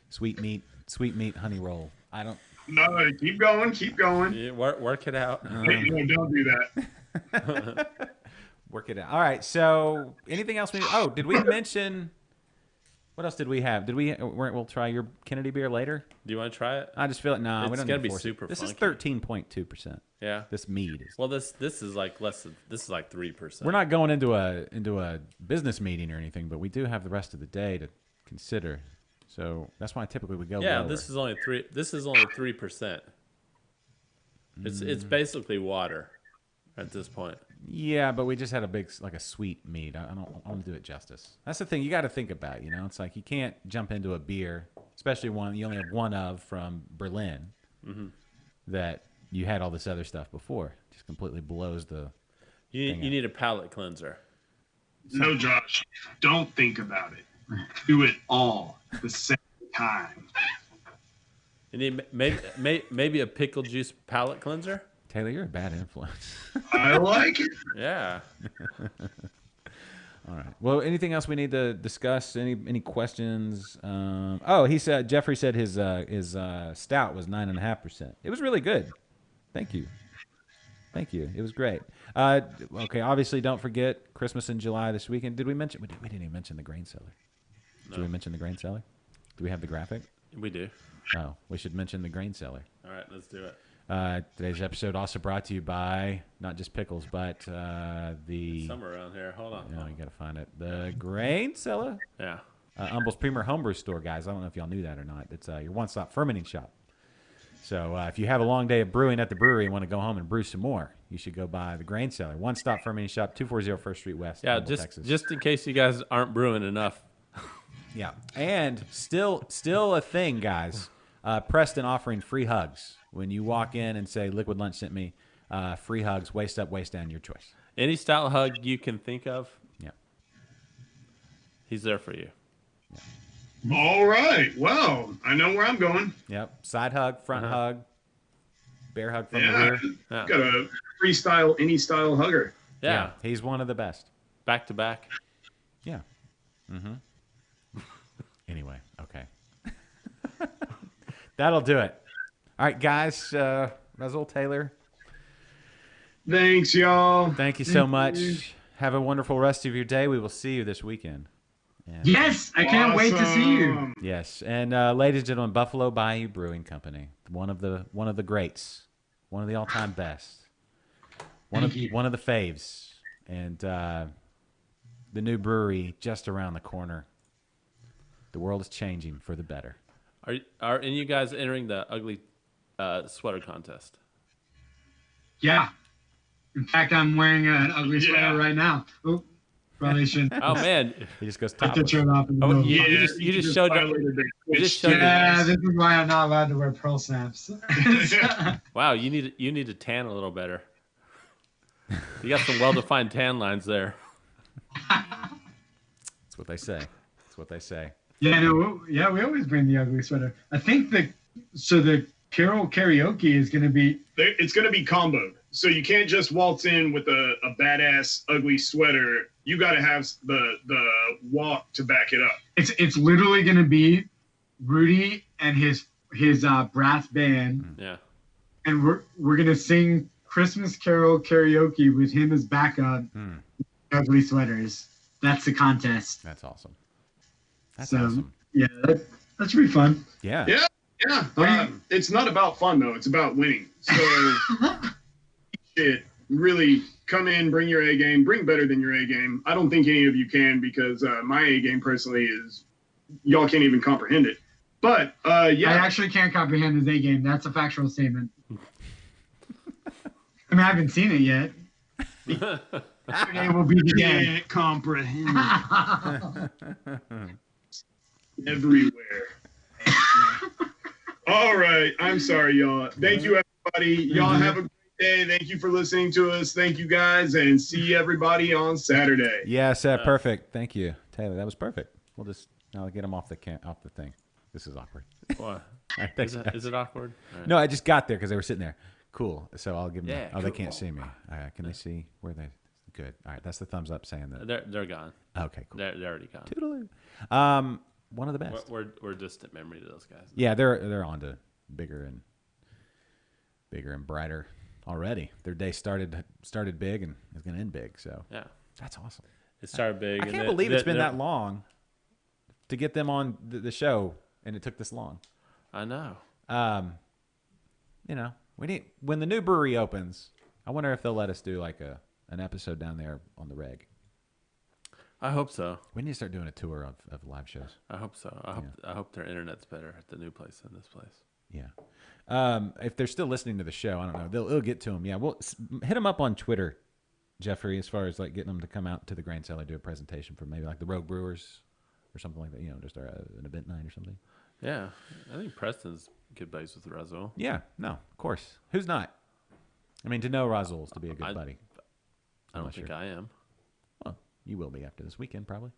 Sweet meat, honey roll. I don't. No, keep going. Yeah, work it out. Hey, no, don't do that. Work it out. All right. So, anything else? Did we mention? What else did we have? We'll try your Kennedy beer later. Do you want to try it? I just feel it. No, we It's don't gonna need to be force super it. This funky. is 13.2%. Yeah. This mead is. Well, this is like less than. This is like 3%. We're not going into a business meeting or anything, but we do have the rest of the day to consider. So that's why typically we go. Yeah, lower. this is only 3%. It's basically water at this point. Yeah, but we just had a sweet mead. I don't want to do it justice. That's the thing you got to think about. It's like you can't jump into a beer, especially one you only have one of from Berlin, that you had all this other stuff before. Just completely blows the. You need a palate cleanser. No, Josh, don't think about it. Do it all at the same time. You need maybe a pickle juice palate cleanser. Taylor, you're a bad influence. I like it. Yeah. All right. Well, anything else we need to discuss? Any questions? Jeffrey said his stout was 9.5%. It was really good. Thank you. It was great. Okay. Obviously, don't forget Christmas in July this weekend. Did we mention? We didn't even mention the grain cellar. No. Did we mention the grain cellar? Do we have the graphic? We do. Oh, we should mention the grain cellar. All right, let's do it. Today's episode also brought to you by not just pickles, but It's somewhere around here. Hold on. No, you got to find it. The Grain Cellar. Yeah. Humble's Premier Homebrew Store, guys. I don't know if y'all knew that or not. It's your one-stop fermenting shop. So if you have a long day of brewing at the brewery and want to go home and brew some more, you should go by the Grain Cellar. One-stop fermenting shop, 240 First Street West, Yeah, Humble, Texas. just in case you guys aren't brewing enough. Yeah, and still a thing, guys. Preston offering free hugs when you walk in and say "Liquid Lunch sent me." Free hugs, waist up, waist down, your choice. Any style hug you can think of. Yeah, he's there for you. Yeah. All right. Well, I know where I'm going. Yep. Side hug, front hug, bear hug from the rear. Yeah. Got a freestyle, any style hugger. Yeah. He's one of the best. Back to back. Yeah. Mm-hmm. Anyway, okay. That'll do it. All right, guys. Russell, Taylor. Thanks, y'all. Thank you so much. Have a wonderful rest of your day. We will see you this weekend. And, Yes, I can't wait to see you. yes, and ladies and gentlemen, Buffalo Bayou Brewing Company, one of the greats, one of the all-time best, one of the faves, and the new brewery just around the corner. The world is changing for the better. Are any of you guys entering the ugly sweater contest? Yeah. In fact, I'm wearing an ugly sweater right now. Oop, probably shouldn't. Oh man, He just goes Take the top. shirt off. In the Oh, middle. you just showed up. You just showed Yeah, this is why I'm not allowed to wear pearl snaps. Wow, you need to tan a little better. You got some well-defined tan lines there. That's what they say. Yeah, no, yeah, we always bring the ugly sweater. I think the Carol karaoke is going to be. It's going to be comboed. So you can't just waltz in with a badass ugly sweater. You got to have the walk to back it up. It's literally going to be Rudy and his brass band. Yeah. And we're going to sing Christmas Carol karaoke with him as backup. Ugly sweaters. That's the contest. That's awesome. That's so, awesome. Yeah, that should be fun. Yeah. Yeah. It's not about fun though. It's about winning. So shit, really come in, bring your A game, bring better than your A game. I don't think any of you can because my A game personally is y'all can't even comprehend it. But yeah, I actually can't comprehend his A game. That's a factual statement. I mean, I haven't seen it yet. Yesterday will be the day. Can't comprehend it. Everywhere. All right. I'm sorry, y'all. Thank you, everybody. Y'all have a great day. Thank you for listening to us. Thank you, guys, and see everybody on Saturday. Yes, perfect. Thank you, Taylor. That was perfect. We'll just now get him off the thing. This is awkward. What? Right, Is it awkward? Right. No, I just got there because they were sitting there. Cool. So I'll give them. Yeah, They cool. can't see me. Can they see where they? Good. All right. That's the thumbs up saying that. They're gone. Okay. Cool. They're already gone. Toodaloo. One of the best. We're distant memory to those guys. Yeah, they're on to bigger and brighter already. Their day started big and is going to end big. So yeah, that's awesome. It started big. I can't believe it's been that long to get them on the show, and it took this long. I know. When the new brewery opens, I wonder if they'll let us do like an episode down there on the reg. I hope so. We need to start doing a tour of live shows. I hope so. I hope their internet's better at the new place than this place. Yeah. If they're still listening to the show, I don't know. They'll get to them. Yeah. Well, hit them up on Twitter, Jeffrey, as far as like getting them to come out to the Grain Cellar, do a presentation for maybe like the Rogue Brewers or something like that. Just an event night or something. Yeah. I think Preston's good buddies with Razzle. Yeah. No, of course. Who's not? I mean, to know Razzle is to be a good buddy. I don't think I am. Well, you will be after this weekend, probably.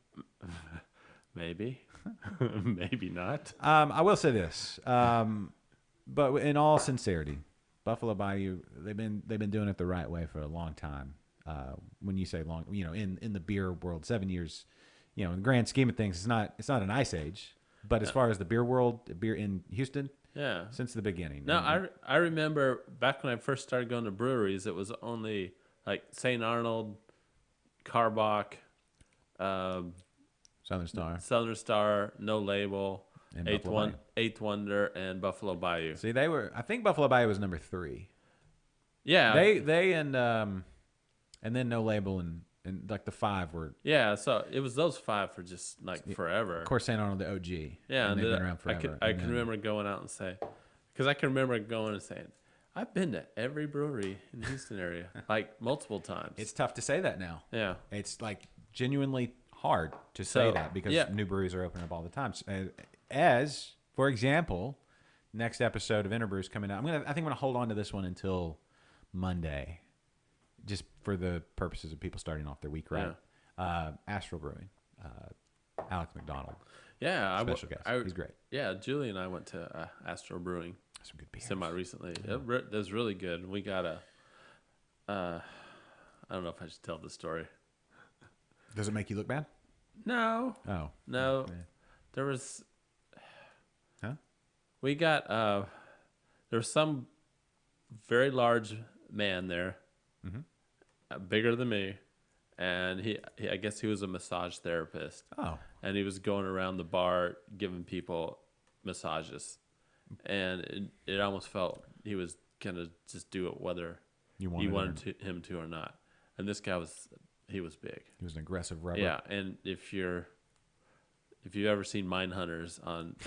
Maybe. Maybe not. I will say this, but in all sincerity, Buffalo Bayou, they've been doing it the right way for a long time. When you say long, in the beer world, 7 years, in the grand scheme of things, it's not an ice age. But as far as the beer world, beer in Houston, yeah, since the beginning. No, I remember back when I first started going to breweries, it was only like St. Arnold, Carbach, Southern Star, No Label, and Eighth Wonder, and Buffalo Bayou. See, I think Buffalo Bayou was number 3. Yeah, they and then No Label and like the 5 were. Yeah, so it was those 5 for just like forever. Of course, St. Arnold, the OG. Yeah, and they've been around forever. I can remember going out and saying, because I can remember going and saying, I've been to every brewery in the Houston area, like multiple times. It's tough to say that now. Yeah. It's like genuinely hard to say that because new breweries are opening up all the time. As, for example, next episode of Interbrews coming out. I think I'm gonna hold on to this one until Monday, just for the purposes of people starting off their week right. Yeah. Astral Brewing, Alex McDonald. Yeah, special guest. He's great. Yeah, Julie and I went to Astral Brewing. Some good beers. Semi recently. Yeah. It was really good. We got I don't know if I should tell the story. Does it make you look bad? No. Oh. No. Okay. There was. Huh? We got. There was some very large man there, bigger than me, and he I guess he was a massage therapist. Oh. And he was going around the bar giving people massages, and it almost felt he was gonna just do it whether you wanted him to or not. And this guy was big. He was an aggressive rubber. Yeah, and if you've ever seen Mindhunters on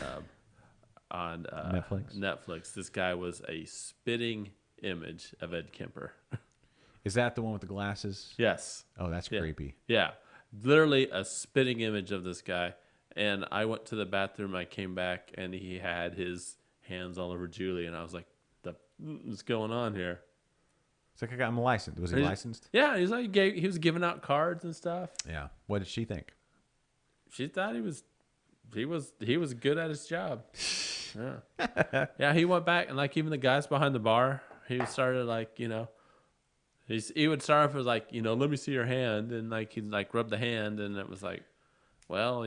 Netflix, this guy was a spitting image of Ed Kemper. Is that the one with the glasses? Yes. Oh, that's creepy. Yeah, literally a spitting image of this guy. And I went to the bathroom. I came back, and he had his hands all over Julie, and I was like, "What's going on here?" It's like I'm licensed. Was he licensed? Yeah, he's like he was giving out cards and stuff. Yeah. What did she think? She thought he was good at his job. Yeah. Yeah, he went back, and like even the guys behind the bar, he started like, he would start off with like, let me see your hand, and like he'd like rub the hand, and it was like, well,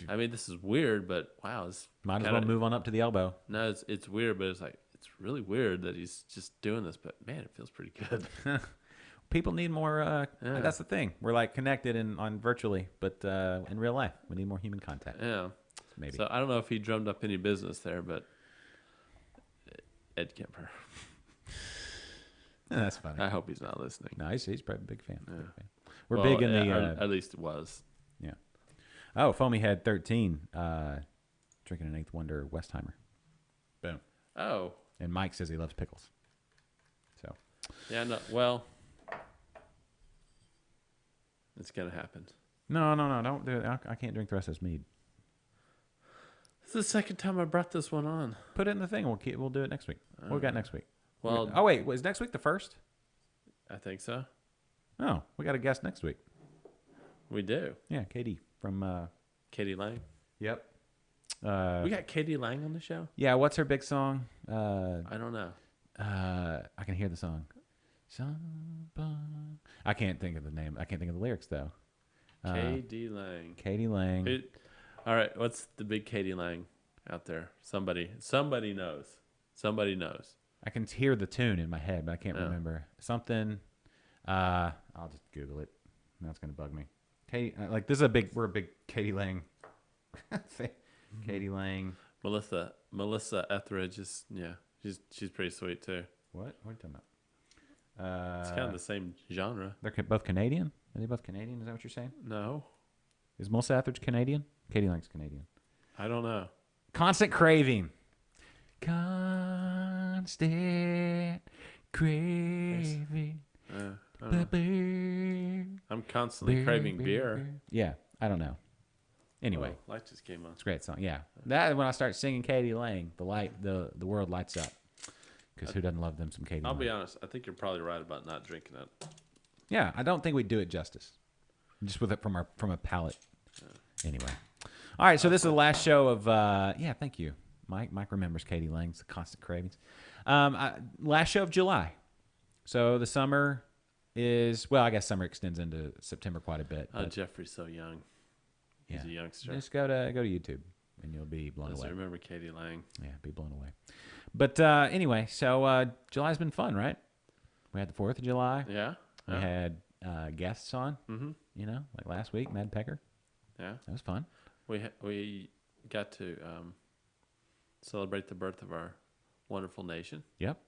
I mean, this is weird, but wow, might as well move on up to the elbow. No, it's weird, but it's like it's really weird that he's just doing this, but man, it feels pretty good. People need more. That's the thing. We're like connected on virtually, but in real life, we need more human contact. Yeah. Maybe. So I don't know if he drummed up any business there, but Ed Kemper. That's funny. I hope he's not listening. No, he's probably a big fan. Yeah. Big fan. We're big in the. At least it was. Yeah. Oh, Foamy had 13. Drinking an Eighth Wonder Westheimer. Boom. Oh. And Mike says he loves pickles. So. Yeah. No. Well. It's gonna happen. No, don't do it. I can't drink the rest of this mead. This is the second time I brought this one on. Put it in the thing. We'll do it next week. What we got next week? Well. Oh wait, was next week the first? I think so. Oh, we got a guest next week. We do. Yeah, Katie from. Katie Lang. Yep. We got Katie Lang on the show. Yeah, what's her big song? I don't know. I can hear the song. I can't think of the name. I can't think of the lyrics though. Katie Lang. Katie Lang. All right, what's the big Katie Lang out there? Somebody knows. Somebody knows. I can hear the tune in my head, but I can't remember something. I'll just Google it. That's gonna bug me. Katie, this is we're a big Katie Lang. Katie Lang. Melissa Etheridge is she's pretty sweet too. What are you talking about? It's kind of the same genre. They're both Canadian. Are they both Canadian? Is that what you're saying? No. Is Melissa Etheridge Canadian? Katie Lang's Canadian. I don't know. Constant Craving. Constant Craving. I'm constantly craving beer. Yeah, I don't know. Anyway, light just came on. It's a great song. Yeah, that when I start singing Katie Lang, the world lights up. Because who doesn't love them some Katie Lang? I'll be honest. I think you're probably right about not drinking it. Yeah, I don't think we'd do it justice. Just with it from a palate. Yeah. Anyway, all right. So this is the last show of. Thank you, Mike. Mike remembers Katie Lang's Constant Cravings. Last show of July. So the summer is I guess summer extends into September quite a bit. Jeffrey's so young. He's a youngster. Just go to YouTube and you'll be blown away. I remember Katie Lang. Yeah, be blown away. But anyway, so July's been fun, right? We had the 4th of July. Yeah. We had guests on. Mm-hmm. Like last week, Mad Pecker. Yeah, that was fun. We got to celebrate the birth of our wonderful nation. Yep.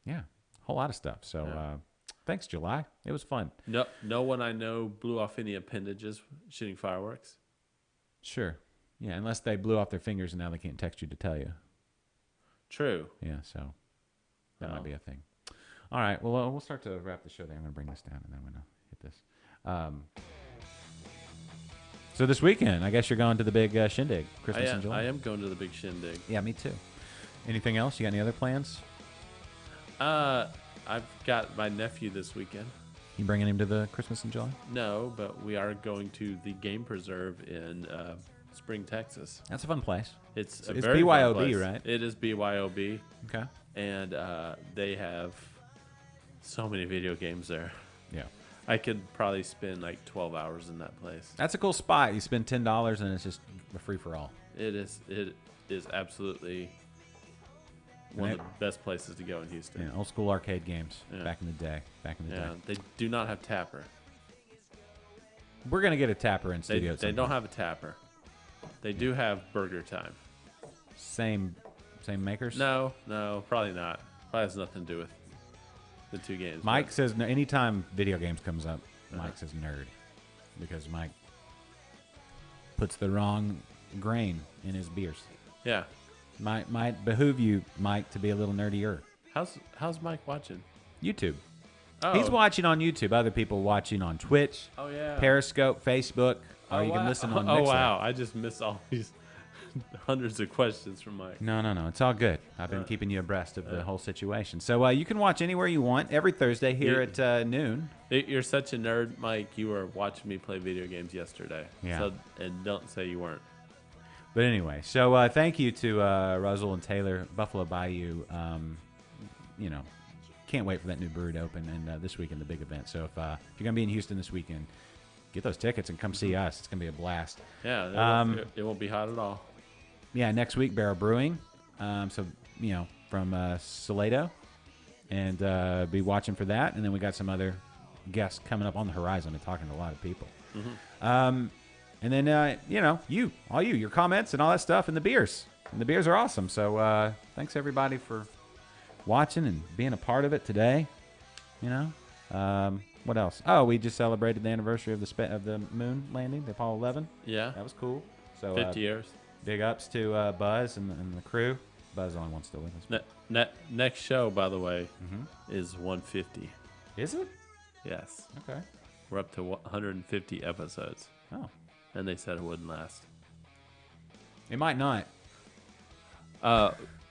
Yeah, a whole lot of stuff. So thanks, July. It was fun. No one I know blew off any appendages shooting fireworks. Sure. Yeah, unless they blew off their fingers and now they can't text you to tell you. True. Yeah, so that might be a thing. All right, well, we'll start to wrap the show there. I'm going to bring this down, and then I'm going to hit this. So this weekend, I guess you're going to the big shindig, Christmas in July. I am going to the big shindig. Yeah, me too. Anything else? You got any other plans? I've got my nephew this weekend. You bringing him to the Christmas in July? No, but we are going to the game preserve in Spring, Texas. That's a fun place. It's very BYOB, fun place. Right? It is BYOB. Okay. And they have so many video games there. Yeah. I could probably spend like 12 hours in that place. That's a cool spot. You spend $10 and it's just a free for all. It is absolutely one of the best places to go in Houston. Yeah, old school arcade games back in the day. Yeah, they do not have Tapper. We're gonna get a Tapper in studio. They don't have a Tapper. They do have Burger Time. Same makers? No, probably not. Probably has nothing to do with the two games. Mike says anytime video games comes up, Mike says nerd because Mike puts the wrong grain in his beers. Yeah. Might behoove you, Mike, to be a little nerdier. How's Mike watching? YouTube. Oh. He's watching on YouTube. Other people watching on Twitch. Oh yeah. Periscope, Facebook. Or you can listen on Mixer. Oh wow! I just missed all these hundreds of questions from Mike. No. It's all good. I've been keeping you abreast of the whole situation. So you can watch anywhere you want every Thursday here at noon. You're such a nerd, Mike. You were watching me play video games yesterday. Yeah. So, and don't say you weren't. But anyway, so thank you to Russell and Taylor, Buffalo Bayou. Can't wait for that new brewery to open and this weekend the big event. So if you're gonna be in Houston this weekend, get those tickets and come see us. It's gonna be a blast. Yeah, it won't be hot at all. Yeah, next week Barrel Brewing. So from Salado, and be watching for that. And then we got some other guests coming up on the horizon and talking to a lot of people. And then, your comments and all that stuff, and the beers. And the beers are awesome. So thanks, everybody, for watching and being a part of it today. What else? Oh, we just celebrated the anniversary of the moon landing, the Apollo 11. Yeah. That was cool. So 50 years. Big ups to Buzz and the crew. Buzz is the only one still with us. Next show, by the way, is 150. Is it? Yes. Okay. We're up to 150 episodes. Oh. And they said it wouldn't last. It might not.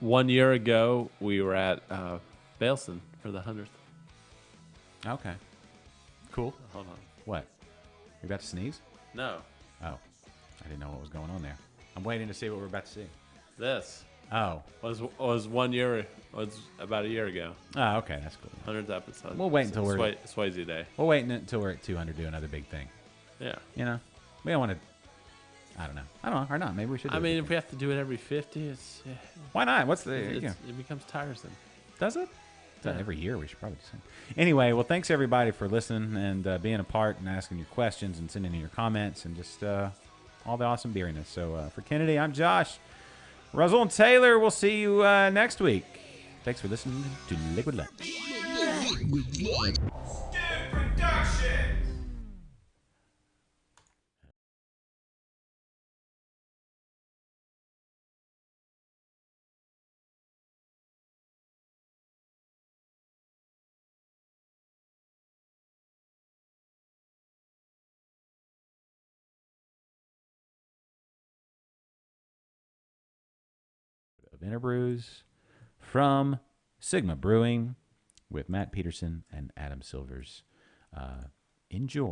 1 year ago, we were at Bailson for the 100th. Okay. Cool. Hold on. What? You about to sneeze? No. Oh. I didn't know what was going on there. I'm waiting to see what we're about to see. This. Oh. Was 1 year, was about a year ago. Oh, okay. That's cool. 100th episode. We'll wait until we're... Swayze Day. We'll wait until we're at 200 to do another big thing. Yeah. We don't want to... I don't know. Or not. Maybe we should do if we have to do it every 50, it's... Yeah. Why not? It becomes tiresome. Does it? Every year we should probably do something. Anyway, well, thanks everybody for listening and being a part and asking your questions and sending in your comments and just all the awesome beeriness. So for Kennedy, I'm Josh. Russell and Taylor, we'll see you next week. Thanks for listening to Liquid Lunch. Of Interbrews from Sigma Brewing with Matt Peterson and Adam Silvers. Enjoy.